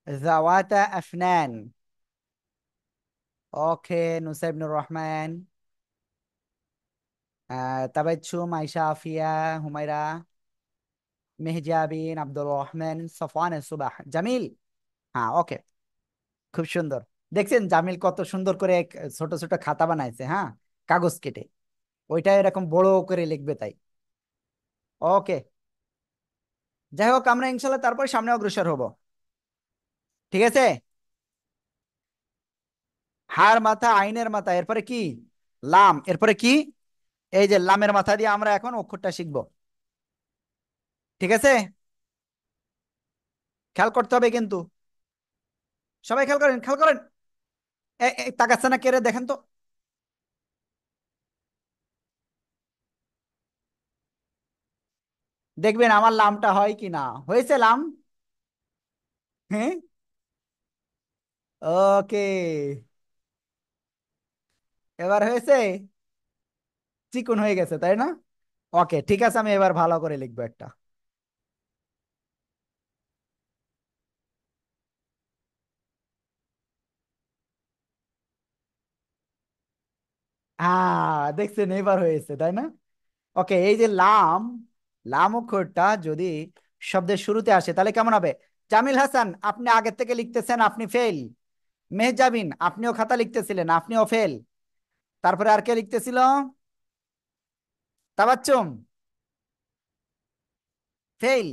জাওয়াতা আফনান। ওকে, নুসাইবনুর রহমান, তাবাচ্ছুম, আয়শা আফিয়া, হুমায়রা, মেহজাবিন, আব্দুর রহমান, সফওয়ান সুবাহ, জামিল। হ্যাঁ, ওকে। খুব সুন্দর। দেখছেন জামিল কত সুন্দর করে ছোট ছোট খাতা বানাইছে, হ্যাঁ, কাগজ কেটে। ওইটা এরকম বড় করে লিখবে তাই। ওকে। যাই হোক, আমরা ইনশাল্লাহ তারপর সামনে অগ্রসর হব। ঠিক আছে। হার মাথা, আইনের মাথা, এরপরে কি? লাম, এরপরে কি? এই যে লামের মাথা দিয়ে আমরা এখন অক্ষরটা শিখব। ঠিক আছে। খেয়াল করতে হবে কিন্তু। সবাই খেয়াল করেন, খেয়াল করেন। তাকাচ্ছে না কেড়ে দেখেন তো। দেখবেন আমার লামটা হয় কি না। হয়েছে লাম? হ্যাঁ। ওকে, এবার হয়েছে। চিকন হয়ে গেছে, তাই না? ওকে, ঠিক আছে, আমি এবার ভালো করে লিখবো একটা। দেখছেন এবার হয়েছে, তাই না? ওকে, এই যে লাম, লাম অক্ষরটা যদি শব্দের শুরুতে আসে তাহলে কেমন হবে? জামিল হাসান, আপনি আগের থেকে লিখতেছেন, আপনি ফেল। মেহজাবিন, আপনিও খাতা লিখতেছিলেন, আপনিও ফেল। তারপরে আর কে লিখতেছিল? তাবাচ্চুম, ফেল।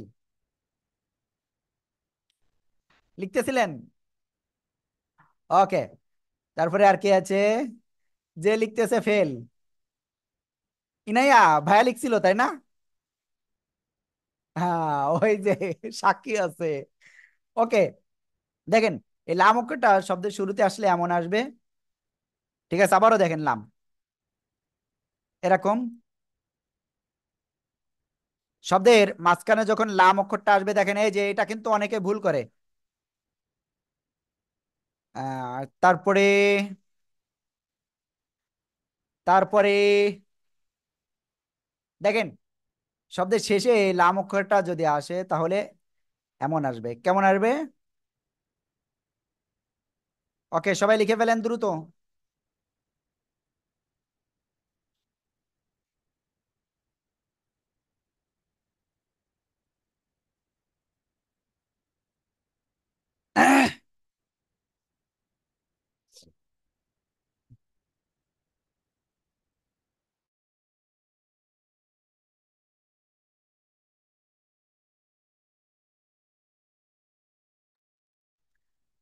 লিখতেছিলেন। ওকে। তারপরে আর কে আছে যে লিখতেছে ফেল? ইনাইয়া, ভাইয়া লিখছিল, তাই না? হ্যাঁ, ওই যে সাক্ষী আছে। ওকে। দেখেন, এই লাম অক্ষরটা শব্দের শুরুতে আসলে এমন আসবে। ঠিক আছে, আবারও দেখেন লাম এরকম। শব্দের মাঝখানে যখন লাম অক্ষরটা আসবে, দেখেন এই যে এটা কিন্তু অনেকে ভুল করে। তারপরে, তারপরে দেখেন, শব্দের শেষে এই লাম অক্ষরটা যদি আসে তাহলে এমন আসবে, কেমন আসবে? ওকে, সবাই লিখে ফেলেন দ্রুত।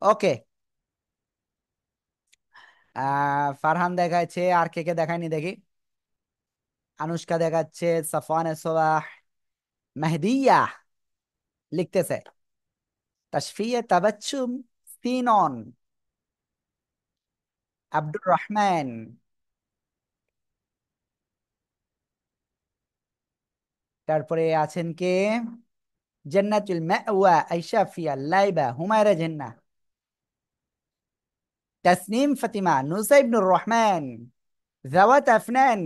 ওকে, ফারহান দেখাচ্ছে, আর কে কে দেখায়নি দেখি। আনুষ্কা দেখাচ্ছে, সাফওয়ান সোবাহ, মেহদিয়া লিখতেছে, তাশফিয়া তাবাচ্চুম, সিনন, আব্দুর রহমান, তারপরে আছেন কে, জান্নাতুল মাওয়া, আয়েশা ফিয়া, লাইবা, হুমায়রা জান্নাহ, তাসনিম ফাতিমা, নুসা ইবনুর রহমান, জাওয়াত আফনান।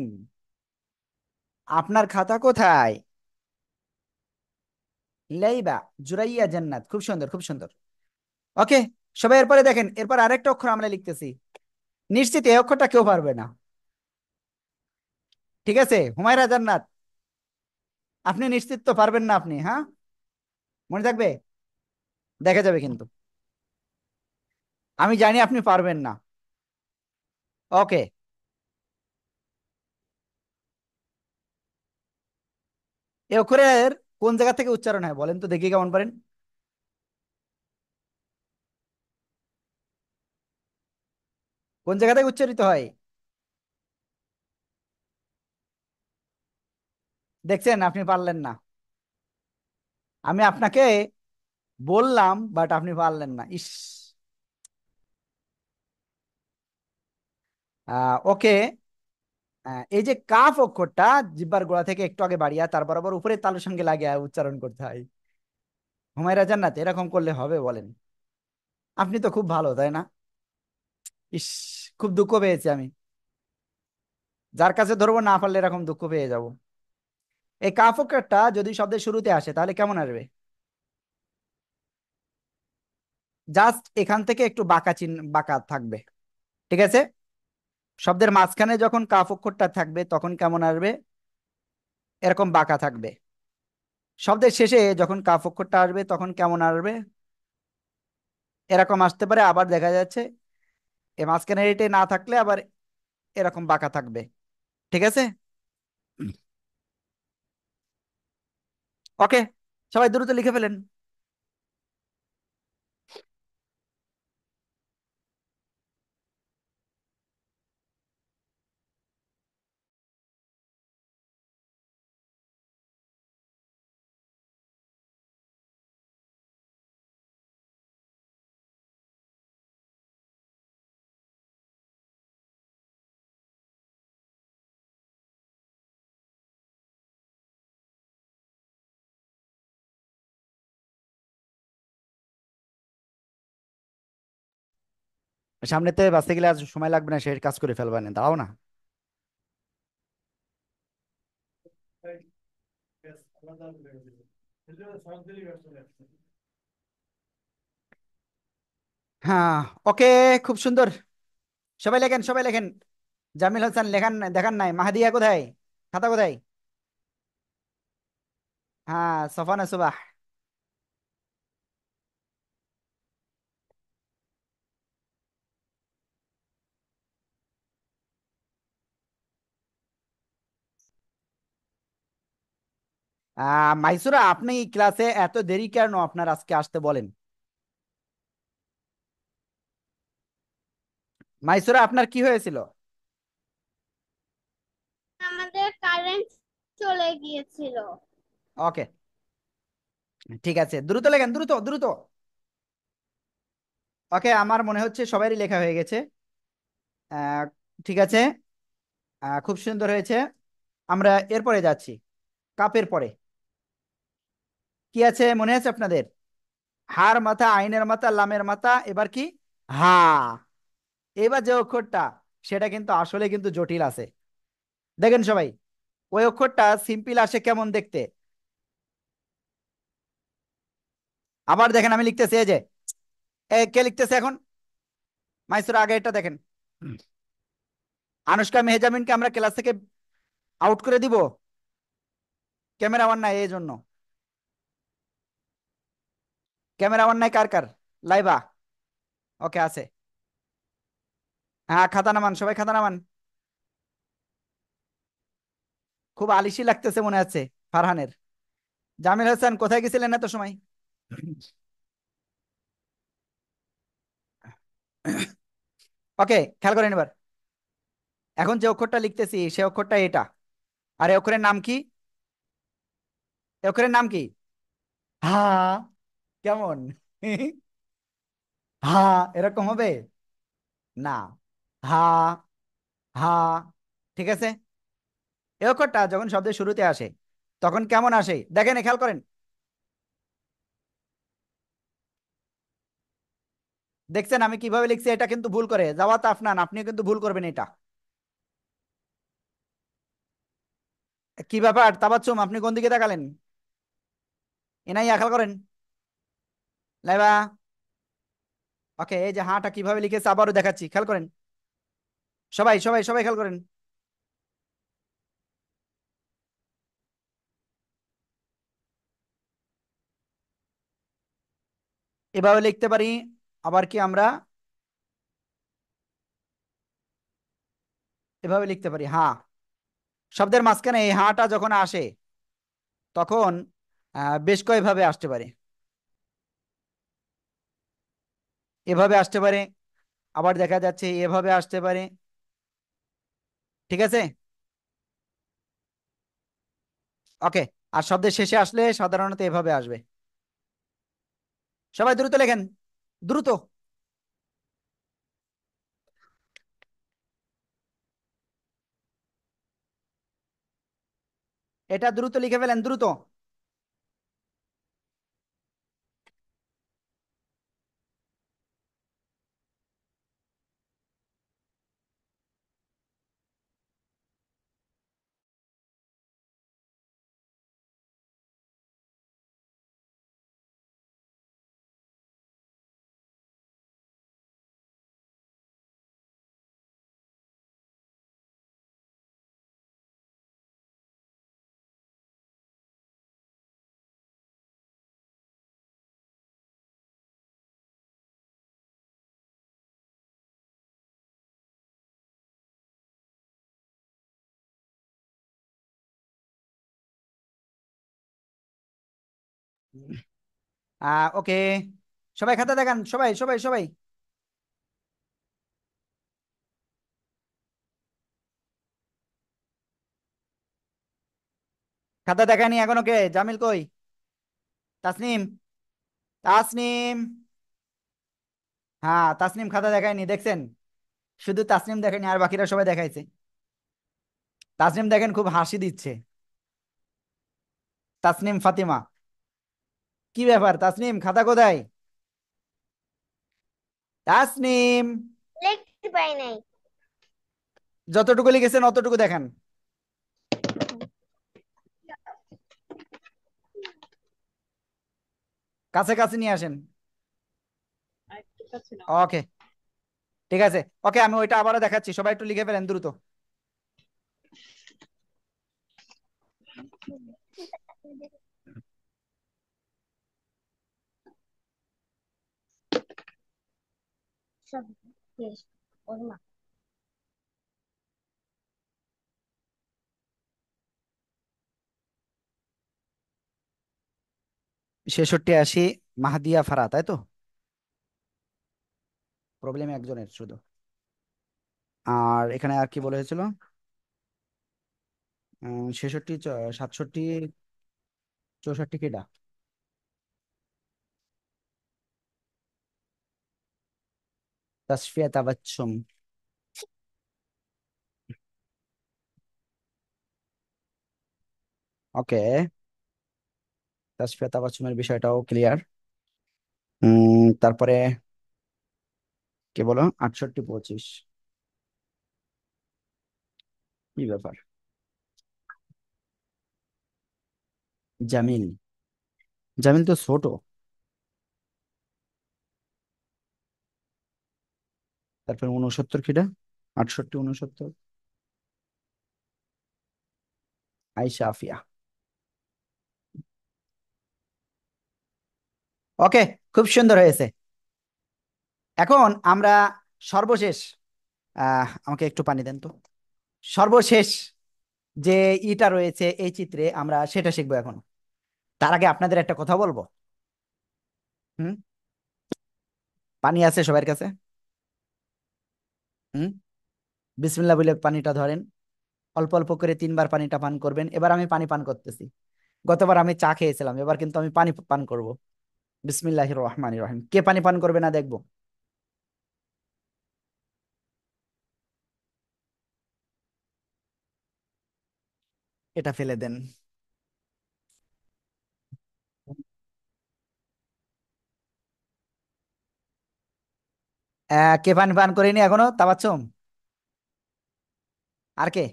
আপনার খাতা কোথায়? লাইবা, জুরাইয়া জান্নাত, খুব সুন্দর খুব সুন্দর। ওকে, সবাই এরপরে দেখেন, এরপর আরেকটা অক্ষর আমরা লিখতেছি, নিশ্চিত এই অক্ষরটা কেউ পারবে না। ঠিক আছে, হুমায়রা জান্নাত, আপনি নিশ্চিত তো পারবেন না আপনি? হ্যাঁ, মনে থাকবে, দেখা যাবে কিন্তু। আমি জানি আপনি পারবেন না। ওকে, এই অক্ষরের কোন জায়গা থেকে উচ্চারণ হয় বলেন তো দেখি, কেমন পারেন? কোন জায়গা থেকে উচ্চারিত হয়? দেখছেন, আপনি পারলেন না। আমি আপনাকে বললাম, বাট আপনি পারলেন না, ইস। ওকে, এই যে কাফ অক্ষরটা জিহ্বার গোড়া থেকে একটু আগে বাড়িয়া তার বরাবর উপরে তালুর সঙ্গে লাগিয়ে উচ্চারণ করতে হয়। হুমায়রা জান্নাত, এরকম করলে হবে বলেন? আপনি তো খুব ভালো, তাই না? ইস, খুব দুঃখ পেয়েছি আমি। যার কাছে ধরবো না পারলে এরকম দুঃখ পেয়ে যাব। এই কাফ অক্ষরটা যদি শব্দের শুরুতে আসে তাহলে কেমন আসবে? জাস্ট এখান থেকে একটু বাঁকা বাঁকা থাকবে। ঠিক আছে, শব্দের মাঝখানে যখন কাফ অক্ষরটা থাকবে তখন কেমন আসবে? এরকম বাঁকা থাকবে। শব্দের শেষে যখন কাফ অক্ষরটা আসবে তখন কেমন আসবে? এরকম আসতে পারে, আবার দেখা যাচ্ছে এই মাঝখানে এটা না থাকলে আবার এরকম বাঁকা থাকবে। ঠিক আছে, ওকে, সবাই দ্রুত লিখে ফেলেন। সামনেতে বাঁচতে গেলে আজ সময় লাগবে না, সে কাজ করে ফেলবেন, দাঁড়াও না। হ্যাঁ, ওকে, খুব সুন্দর। সবাই লেখেন, সবাই লেখেন। জামিল হাসান লেখান, দেখান নাই। মাহাদিয়া কোথায়? খাতা কোথায়? হ্যাঁ, সফানা সুবাহ। মাইসুরা, আপনি ক্লাসে এত দেরি কেন আপনার আজকে আসতে বলেন? মাইসুরা, আপনার কি হয়েছিল? আমাদের কারেন্ট চলে গিয়েছিল। ওকে, ঠিক আছে, দ্রুত লেখেন, দ্রুত দ্রুত। ওকে, আমার মনে হচ্ছে সবারই লেখা হয়ে গেছে। আহ, ঠিক আছে, খুব সুন্দর হয়েছে। আমরা এরপরে যাচ্ছি, কাপের পরে কি আছে মনে আছে আপনাদের? হার মাথা, আইনের মাথা, লামের মাথা, এবার কি? হা। এবার যে অক্ষরটা, সেটা কিন্তু আসলে কিন্তু জটিল আছে। দেখেন সবাই, ওই অক্ষরটা সিম্পল আসে কেমন দেখতে। আবার দেখেন আমি লিখতেছি, এই যে কে লিখতেছে এখন? মাইসুর আগে এটা দেখেন, আনুষ্কা মেহজামিনকে আমরা ক্লাস থেকে আউট করে দিব, ক্যামেরা ওয়ান নাই এই জন্য। ক্যামেরা ওয়ান নাই কার কার? লাইবা? ওকে আছে। হ্যাঁ খাতা নামান, সবাই খাতা নামান। খুব আলিশি লাগতেছে মনে হচ্ছে ফারহানের। জামিল হাসান কোথায় গেছিলেন এত সময়? ওকে, খেয়াল করেন এবার। এখন যে অক্ষরটা লিখতেছি সে অক্ষরটা এটা। আর এই অক্ষরের নাম কি? এই অক্ষরের নাম কি? হা। কেমন? হা এরকম হবে? না। হা। হা। ঠিক আছে। এই অক্ষরটা যখন শব্দের শুরুতে আসে তখন কেমন আসে দেখেন, খেয়াল করেন। দেখছেন আমি কিভাবে লিখছি? এটা কিন্তু ভুল করে জাওয়াত আফনান, আপনিও কিন্তু ভুল করবেন এটা। কি ব্যাপার তাবাচ্চুম, আপনি কোন দিকে তাকালেন? এনাই খেয়াল করেন। লাইবা? ওকে, এই যে হাটা কিভাবে লিখেছে আবারও দেখাচ্ছি, খেয়াল করেন। সবাই সবাই সবাই খেয়াল করেন। এভাবে লিখতে পারি। আবার কি আমরা এভাবে লিখতে পারি হ্যাঁ। শব্দের মাঝখানে এই হাটা যখন আসে তখন বেশ কয়েকভাবে আসতে পারে। এভাবে আসতে পারে, আবার দেখা যাচ্ছে এভাবে আসতে পারে। ঠিক আছে। ওকে। আর শব্দের শেষে আসলে সাধারণত এভাবে আসবে। সবাই দ্রুত লেখেন, দ্রুত। এটা দ্রুত লিখে ফেলেন, দ্রুত। ওকে, সবাই খাতা দেখান, সবাই সবাই সবাই। খাতা দেখায়নি এখনো কে? জামিল কই? তাসনিম? তাসনিম? হ্যাঁ তাসনিম খাতা দেখায়নি, দেখছেন? শুধু তাসনিম দেখেনি, আর বাকিরা সবাই দেখাইছে। তাসনিম দেখেন খুব হাসি দিচ্ছে। তাসনিম ফাতিমা, কি ব্যাপার তাসনিম, খাতা কোথায়? তাসনিম? লিখতে পারি নাই। যতটুকু লিখেছেন অতটুকু দেখান। কাছে কাছে নিয়ে আসেন। ওকে, ঠিক আছে। ওকে, আমি ওইটা আবারও দেখাচ্ছি, সবাই একটু লিখে ফেলেন দ্রুত। সব শেষ। ওর মা। 66 80 মাহাদিয়া ফারা, তাই তো? প্রবলেম একজনের শুধু। আর এখানে আর কি বলা হয়েছিল? 66 67 64 কেডা? তাসফিয়া তাবাচ্চুম। ওকে, তাসফিয়া তাবাচ্চুমের বিষয়টাও ক্লিয়ার। তারপরে কি বলো 68 25? কি ব্যাপার? জামিল? জামিল তো ছোট। তারপর 69 কিটা, 68, 69। আইসা আফিয়া। ওকে, খুব সুন্দর হয়েছে। এখন আমরা সর্বশেষ, আমাকে একটু পানি দেন তো। সর্বশেষ যে ইটা রয়েছে এই চিত্রে, আমরা সেটা শিখবো এখন। তার আগে আপনাদের একটা কথা বলবো। হুম। পানি আছে সবার কাছে? হুম। বিসমিল্লাহ বলে পানিটা ধরেন, অল্প অল্প করে 3বার পানিটা পান করবেন। এবার আমি পানি পান করতেছি। গতবার আমি চা খেয়েছিলাম, এবার কিন্তু আমি পানি পান করব। বিসমিল্লাহির রহমানির রহিম। কে পানি পান করবে না দেখবো? এটা ফেলে দেন। কে পানি পান করেনি এখনো? তাবাচ্চুম। আর কে?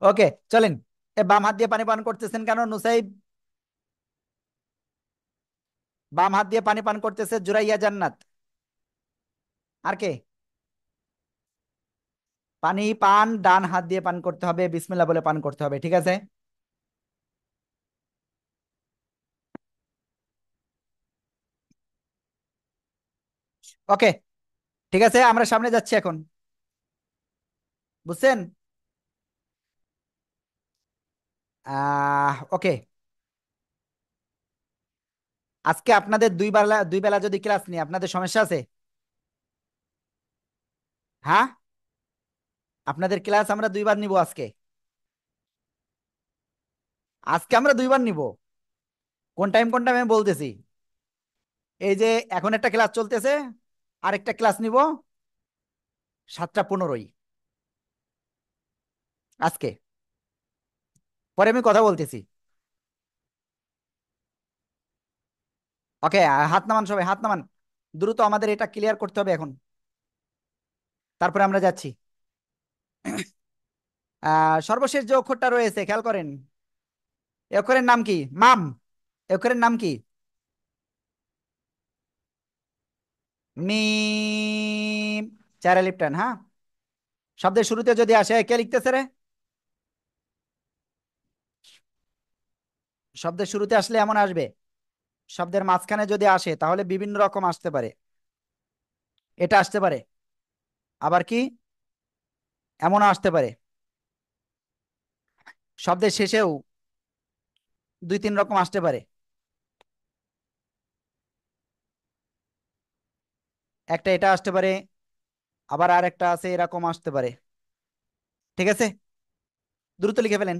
ওকে, চলেন। বাম হাত দিয়ে পানি পান করতেছেন কেন নুসাইব? বাম হাত দিয়ে পানি পান করতেছে জুরাইয়া জান্নাত। আর কে? পানি পান ডান হাত দিয়ে পান করতে হবে, বিসমিল্লাহ বলে পান করতে হবে, ঠিক আছে? ওকে, ঠিক আছে, আমরা সামনে যাচ্ছি এখন। বুঝছেন? ওকে। আজকে আপনাদের দুই বেলা যদি ক্লাস নিই, আপনাদের সমস্যা আছে? হ্যাঁ, আপনাদের ক্লাস আমরা 2বার নিব আজকে। আজকে আমরা 2বার নিব। কোন টাইম আমি বলতেছি। এই যে এখন একটা ক্লাস চলতেছে, আরেকটা ক্লাস নিব 7টা 15-ই আজকে। পরে আমি কথা বলতেছি। ওকে, হাত নামান সবাই, হাত নামান। দ্রুত আমাদের এটা ক্লিয়ার করতে হবে এখন, তারপরে আমরা যাচ্ছি। সর্বশেষ যে অক্ষরটা রয়েছে খেয়াল করেন। এই অক্ষরের নাম কি? মাম। এই অক্ষরের নাম কি? মিম। চার আলিফ টান, হ্যাঁ। শব্দের শুরুতে যদি আসে, কে লিখতেছে রে? শব্দের শুরুতে আসলে এমন আসবে। শব্দের মাঝখানে যদি আসে তাহলে বিভিন্ন রকম আসতে পারে। এটা আসতে পারে, আবার কি এমনও আসতে পারে। শব্দের শেষেও 2-3 রকম আসতে পারে। একটা এটা আসতে পারে, আবার আর একটা আছে এরকম আসতে পারে। ঠিক আছে, দ্রুত লিখে ফেলেন।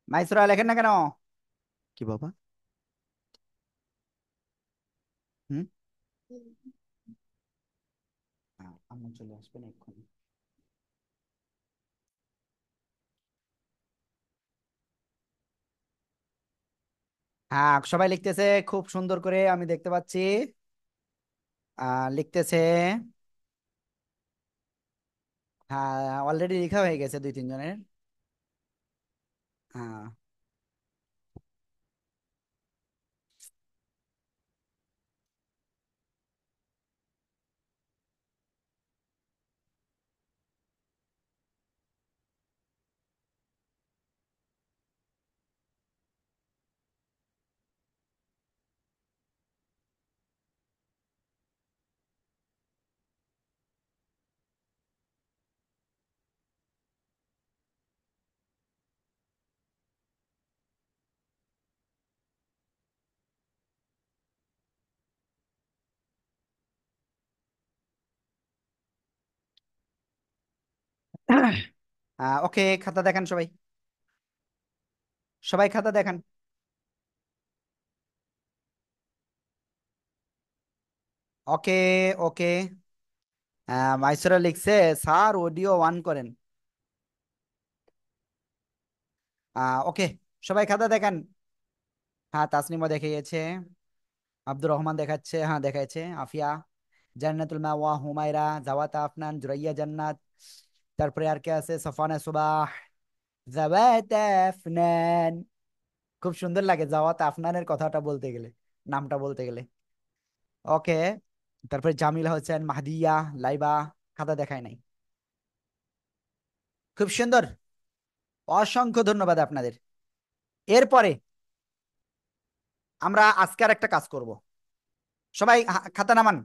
মাইসুরা লেখেন না কেন? কি বাবা? হুম। আম্মু চলে আসবেন এক্ষুনি। হ্যাঁ, সবাই লিখতেছে খুব সুন্দর করে, আমি দেখতে পাচ্ছি। লিখতেছে। হ্যাঁ, অলরেডি লেখা হয়ে গেছে 2-3 জনের। হ্যাঁ। ওকে, খাতা দেখান সবাই। সবাই খাতা দেখান। ওকে। ওকে। মাইসুরা লিখছে, স্যার অডিও অন করেন। ওকে, সবাই খাতা দেখান। হ্যাঁ, তাসনিমও দেখে গেছে, আব্দুর রহমান দেখাচ্ছে, হ্যাঁ দেখাচ্ছে, আফিয়া, জান্নাতুল মাওয়া, হুমায়রা, জাওয়াতা আফনান, জুরাইয়া জান্নাত। তারপরে আর কে আছে? সফানা সুবাহ, জাওয়াতা আফনান। খুব সুন্দর লাগে জাওয়াতা আফনানের কথাটা বলতে গেলে, নামটা বলতে গেলে। ওকে। তারপরে জামিলা হোসেন, মাহদিয়া, লাইবা। খাতা দেখায় নাই। খুব সুন্দর। অসংখ্য ধন্যবাদ আপনাদের। এরপরে আমরা আজকে আর একটা কাজ করব। সবাই খাতা নামান,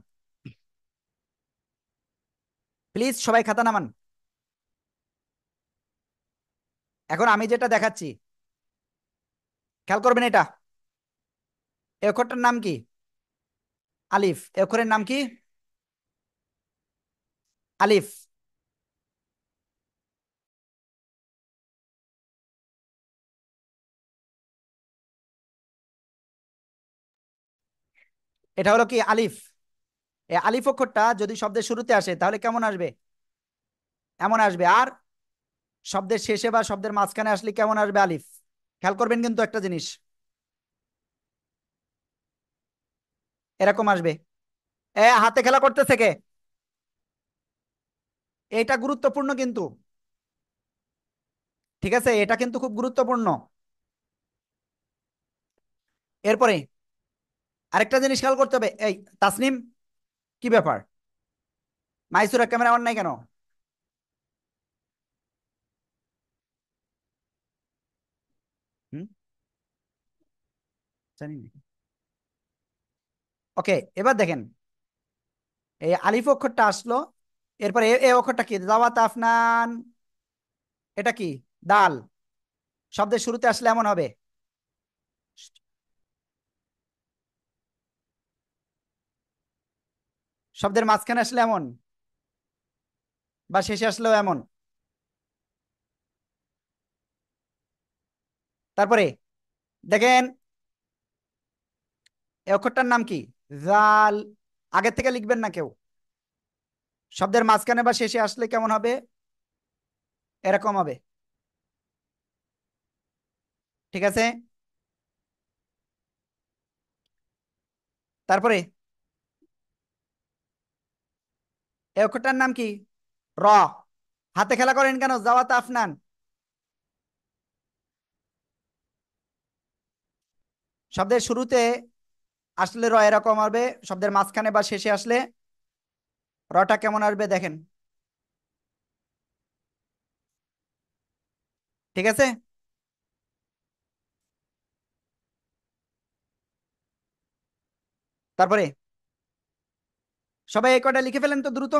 প্লিজ সবাই খাতা নামান। এখন আমি যেটা দেখাচ্ছি খেয়াল করবেন। এটা, এই অক্ষরটার নাম কি? আলিফ। এই অক্ষরের নাম কি? আলিফ। এটা হলো কি? আলিফ। এই আলিফ অক্ষরটা যদি শব্দের শুরুতে আসে তাহলে কেমন আসবে? এমন আসবে। আর শব্দের শেষে বা শব্দের মাঝখানে আসলে কেমন আসবে? আলিফ। খেয়াল করবেন কিন্তু একটা জিনিস, এরকম আসবে। হাতে খেলা করতেছে কে? এটা গুরুত্বপূর্ণ কিন্তু, ঠিক আছে? এটা কিন্তু খুব গুরুত্বপূর্ণ। এরপরে আরেকটা জিনিস খেয়াল করতে হবে। এই তাসনিম, কি ব্যাপার? মাইসুরা ক্যামেরা অন নাই কেন? হুম, জানি না। ওকে, এবার দেখেন, এই আলিফ অক্ষরটা আসলো, এরপরে এ অক্ষরটা কি? জাওয়াত আফনান। এটা কি? দাল। শব্দের শুরুতে আসলে এমন হবে। শব্দের মাঝখানে আসলে এমন, বা শেষে আসলেও এমন। তারপরে দেখেন, এই অক্ষরটার নাম কি? জাল। আগের থেকে লিখবেন না কেউ। শব্দের মাঝখানে বা শেষে আসলে কেমন হবে? এরকম হবে। ঠিক আছে? তারপরে এই অক্ষরটার নাম কি? র। হাতে খেলা করেন কেন? জাওয়াত আফনান। শব্দের শুরুতে আসলে র এরকম হবে, শব্দের মাঝখানে বা শেষে আসলে রটা কেমন আসবে দেখেন। ঠিক আছে? তারপরে সবাই এই কটা লিখে ফেলেন তো দ্রুত।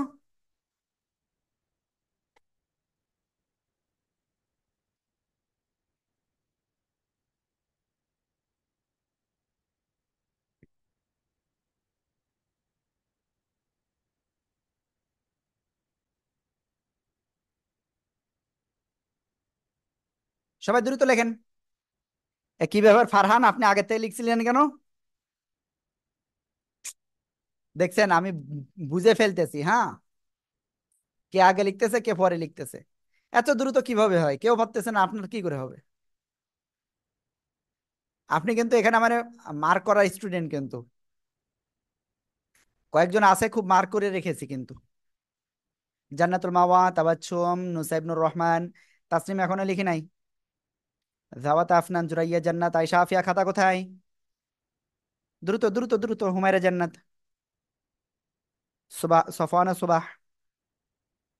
সবাই দ্রুত লেখেন। কি ব্যাপার ফারহান, আপনি আগে থেকে লিখছিলেন কেন? দেখছেন, আমি বুঝে ফেলতেছি। হ্যাঁ, কে আগে লিখতেছে কে পরে লিখতেছে। এত দ্রুত কিভাবে হয় কেউ ভাবতেছে না, আপনার কি করে হবে? আপনি কিন্তু এখানে আমার মার্ক করা স্টুডেন্ট কিন্তু, কয়েকজন আছে খুব মার্ক করে রেখেছি কিন্তু। জান্নাতুল মাওয়া, তাবাচ্ছুম, নুসাইবনুর রহমান, তাসনিম এখনো লিখি নাই। জাওয়াত আফনান, জুরাইয়া জান্নাত, আয়শা আফিয়া। খাতা কোথায়? দ্রুত দ্রুত দ্রুত। হুমায়রা জান্নাত, সুবাহ, সফওয়ানা সুবাহ।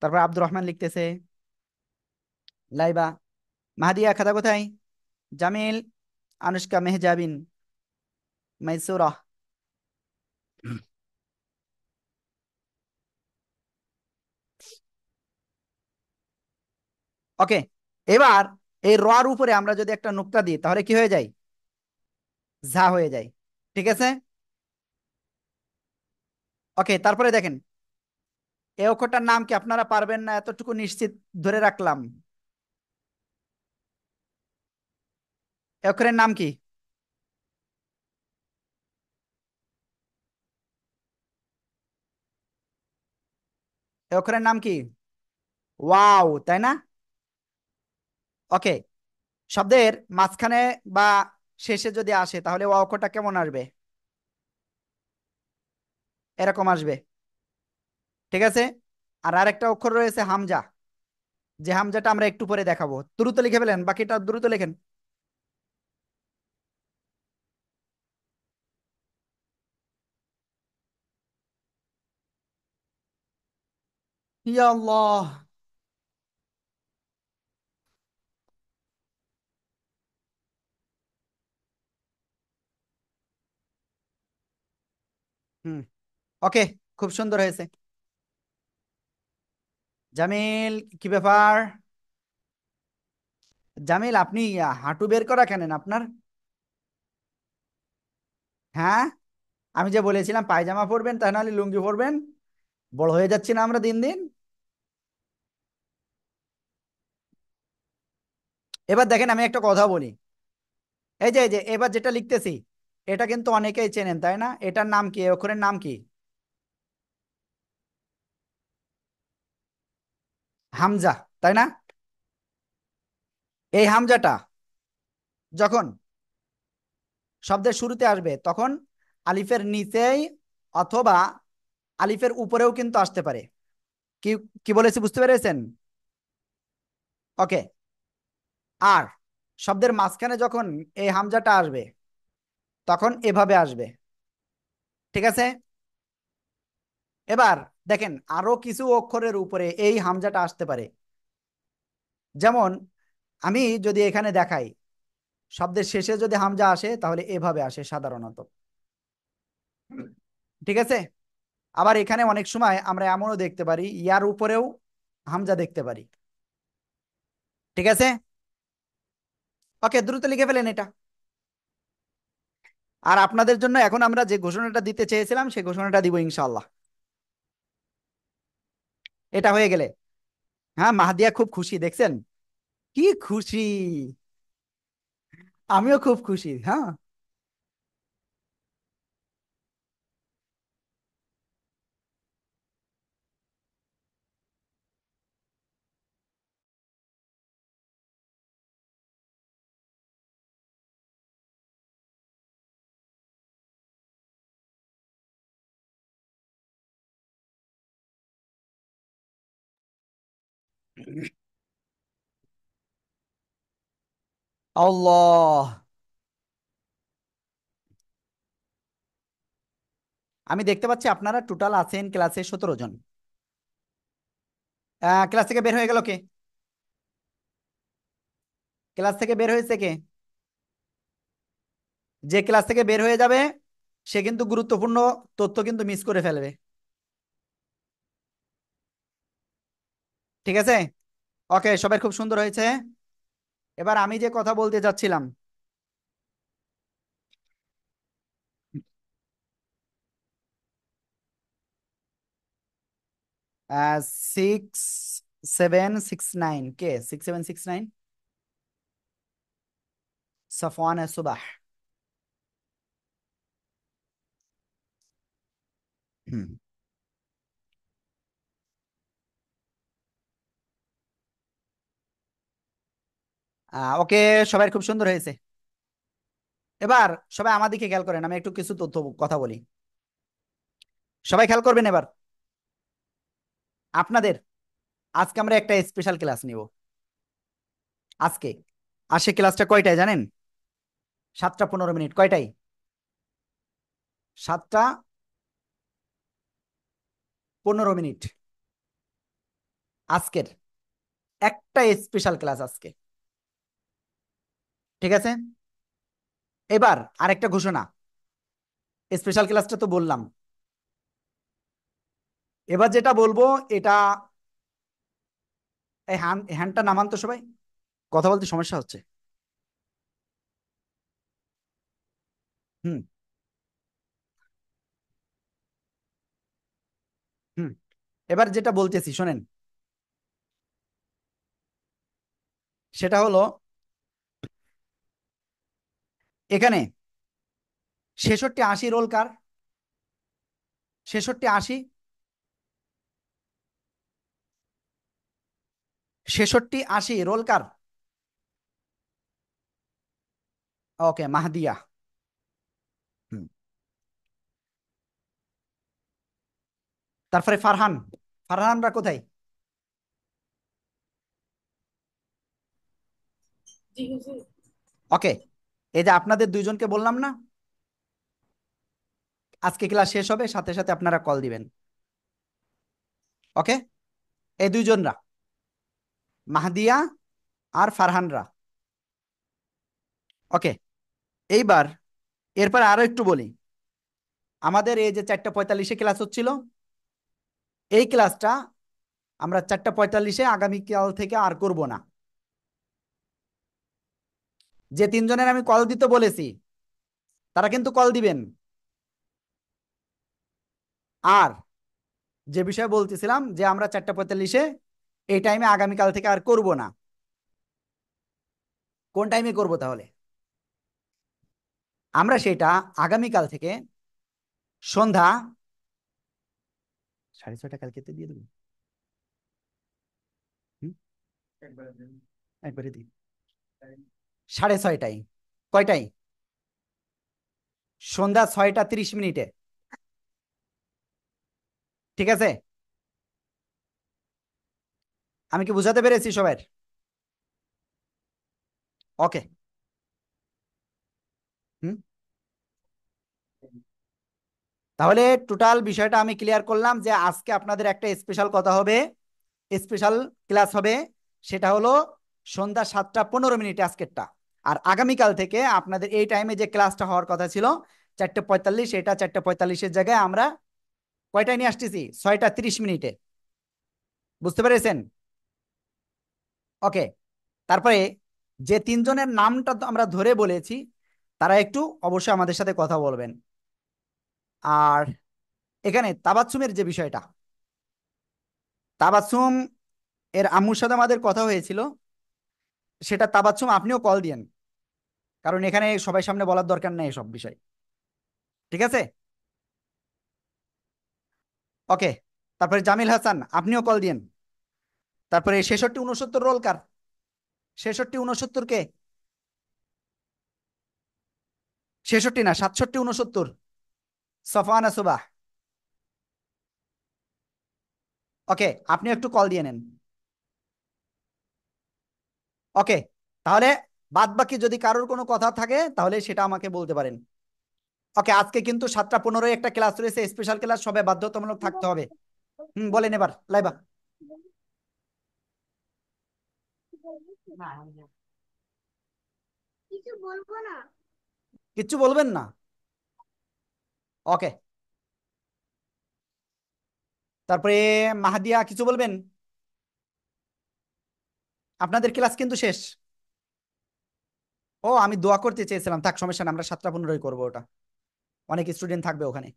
তারপর আব্দুর রহমান লিখতেছে, লাইবা, মাহাদিয়া। খাতা কোথায়? জামিল, আনুষ্কা, মেহজাবিন, মাইসুরা। ওকে। এবার এই র উপরে আমরা যদি একটা নুক্তা দিই তাহলে কি হয়ে যায়? ঝা হয়ে যায়। ঠিক আছে? ওকে, তারপরে দেখেন, এই অক্ষরটার নাম কি? আপনারা পারবেন না এতটুকু নিশ্চিত ধরে রাখলাম। এই অক্ষরের নাম কি? এই অক্ষরের নাম কি? ওয়াও, তাই না? ওকে। শব্দের মাঝখানে বা শেষে যদি আসে তাহলে ওয়া অক্ষরটা কেমন আসবে? এরকম আসবে। ঠিক আছে। আর আরেকটা অক্ষর রয়েছে হামজা, যে হামজাটা আমরা একটু পরে দেখাবো। দ্রুত লিখে ফেলেন, বাকিটা দ্রুত লেখেন। ইয়া আল্লাহ। হুম। ওকে, খুব সুন্দর হয়েছে। জামিল, কি ব্যাপার? জামিল, আপনি হাঁটু বের করা কেনেন আপনার? হ্যাঁ, আমি যে বলেছিলাম পায়জামা পরবেন, তা নাহলে লুঙ্গি পরবেন। বড় হয়ে যাচ্ছি না আমরা দিন দিন? এবার দেখেন, আমি একটা কথা বলি। এই যে এবার যেটা লিখতেছি, এটা কিন্তু অনেকেই চেনেন, তাই না? এটার নাম কি, এই অক্ষরের নাম কি? হামজা, তাই না? এই হামজাটা যখন শব্দের শুরুতে আসবে তখন আলিফের নিচেই অথবা আলিফের উপরেও কিন্তু আসতে পারে। কি কি বলেছি, বুঝতে পেরেছেন? ওকে। আর শব্দের মাঝখানে যখন এই হামজাটা আসবে তখন এভাবে আসবে। ঠিক আছে। এবার দেখেন, আরো কিছু অক্ষরের উপরে এই হামজাটা আসতে পারে। যেমন আমি যদি এখানে দেখাই, শব্দের শেষে যদি হামজা আসে তাহলে এভাবে আসে সাধারণত। ঠিক আছে। আবার এখানে অনেক সময় আমরা এমনও দেখতে পারি, ইয়ার উপরেও হামজা দেখতে পারি। ঠিক আছে। ওকে, দ্রুত লিখে ফেলেন এটা। আর আপনাদের জন্য এখন আমরা যে ঘোষণাটা দিতে চেয়েছিলাম সেই ঘোষণাটা দিব ইনশাআল্লাহ। এটা হয়ে গেলে, হ্যাঁ, মাহাদিয়া খুব খুশি দেখছেন? কি খুশি! আমিও খুব খুশি, হ্যাঁ। আল্লাহ। আমি দেখতে পাচ্ছি আপনারা টোটাল আছেন ক্লাসে 17 জন। ক্লাস থেকে বের হয়ে গেল কে? ক্লাস থেকে বের হয়েছে কে? যে ক্লাস থেকে বের হয়ে যাবে সে কিন্তু গুরুত্বপূর্ণ তথ্য কিন্তু মিস করে ফেলবে। ঠিক আছে। ওকে, সবাই খুব সুন্দর হয়েছে। এবার আমি যে কথা বলতে যাচ্ছিলাম, 6769, কে 6769? সাফওয়ান সুবাহ। হুম। ওকে, সবাই খুব সুন্দর হয়েছে। এবার সবাই আমার দিকে খেয়াল করেন, আমি একটু কিছু তথ্য কথা বলি। সবাই খেয়াল করবেন এবার। আপনাদের আজকে আমরা একটা স্পেশাল ক্লাস নিব আজকে। আর সে ক্লাসটা কয়টায় জানেন? 7টা 15 মিনিট। কয়টায়? 7টা 15 মিনিট। আজকের একটা স্পেশাল ক্লাস আজকে। ঠিক আছে। এবার আরেকটা ঘোষণা। স্পেশাল ক্লাসটা তো বললাম, এবার যেটা বলবো এটা, এই হ্যান্ডটা নামান তো সবাই, কথা বলতে সমস্যা হচ্ছে। হুম। হুম। এবার যেটা বলতেছি শোনেন, সেটা হলো এখানে 6680 রোল কার? 6680। 6680 রোল কার? ওকে, মাহদিয়া। হুম। তারপরে ফারহান। ফারহানরা কোথায়? জি হুজুর। ওকে, এই যে আপনাদের দুইজনকে বললাম না, আজকে ক্লাস শেষ হবে সাথে সাথে আপনারা কল দিবেন। ওকে, এই দুইজনরা, মাহদিয়া আর ফারহানরা। ওকে, এইবার এরপর আরো একটু বলি। আমাদের এই যে 4:45-এ ক্লাস হচ্ছিল, এই ক্লাসটা আমরা 4:45-এ আগামীকাল থেকে আর করব না। যে তিনজনের আমি কল দিতে বলেছি তারা কিন্তু কল দিবেন। আর যে বিষয়ে বলতেছিলাম যে আমরা 4:45-এ এই টাইমে আগামীকাল থেকে আর করব না, কোন টাইমে করব তাহলে? আমরা সেটা আগামীকাল থেকে সন্ধ্যা 6:30 কালকে দিয়ে দেবো। হুম, একবারে দিই 6:30টায়। কয়টায়? সন্ধ্যা 6:30 ঠিক আছে? আমি কি বুঝাতে পেরেছি সবার? ওকে। হুম, তাহলে টোটাল বিষয়টা আমি ক্লিয়ার করলাম যে আজকে আপনাদের একটা স্পেশাল কথা হবে, স্পেশাল ক্লাস হবে। সেটা হলো সন্ধ্যা 7:15 আজকেরটা। আর আগামীকাল থেকে আপনাদের এই টাইমে যে ক্লাসটা হওয়ার কথা ছিল 4:45, এটা 4:45-এর জায়গায় আমরা কয়টায় নিয়ে আসতেছি? 6:30। বুঝতে পেরেছেন? ওকে, তারপরে যে তিনজনের নামটা তো আমরা ধরে বলেছি তারা একটু অবশ্যই আমাদের সাথে কথা বলবেন। আর এখানে তাবাচ্ছুমের যে বিষয়টা, তাবাচ্ছুম এর আম্মুর সাথে আমাদের কথা হয়েছিল, সেটা তাবাচ্ছুম আপনিও কল দিয়েন, কারণ এখানে সবাই সামনে বলার দরকার নেই সব বিষয়। ঠিক আছে? ওকে, তারপরে জামিল হাসান আপনিও কল দিয়েন। তারপরে 66 69 রোল কার? 66 69 কে? 66 না, 67 69। সফানা সুবাহ। ওকে, আপনি একটু কল দিয়ে নেন। ওকে, তাহলে বাদ বাকি যদি কারোর কোনো কথা থাকে তাহলে সেটা আমাকে বলতে পারেন। ওকে, আজকে কিন্তু 7:15 একটা ক্লাস রয়েছে, স্পেশাল ক্লাস, সবাই বাধ্যতামূলক থাকতে হবে। বলেন এবার লাইবা। কিছু বলবো না। কিচ্ছু বলবেন না? ওকে, তারপরে মাহাদিয়া কিছু বলবেন? আপনাদের ক্লাস কিন্তু শেষ। ও, আমি দোয়া করতে চেয়েছিলাম, থাক সমস্যা না, আমরা 7:15 করবো ওটা, অনেক স্টুডেন্ট থাকবে ওখানে।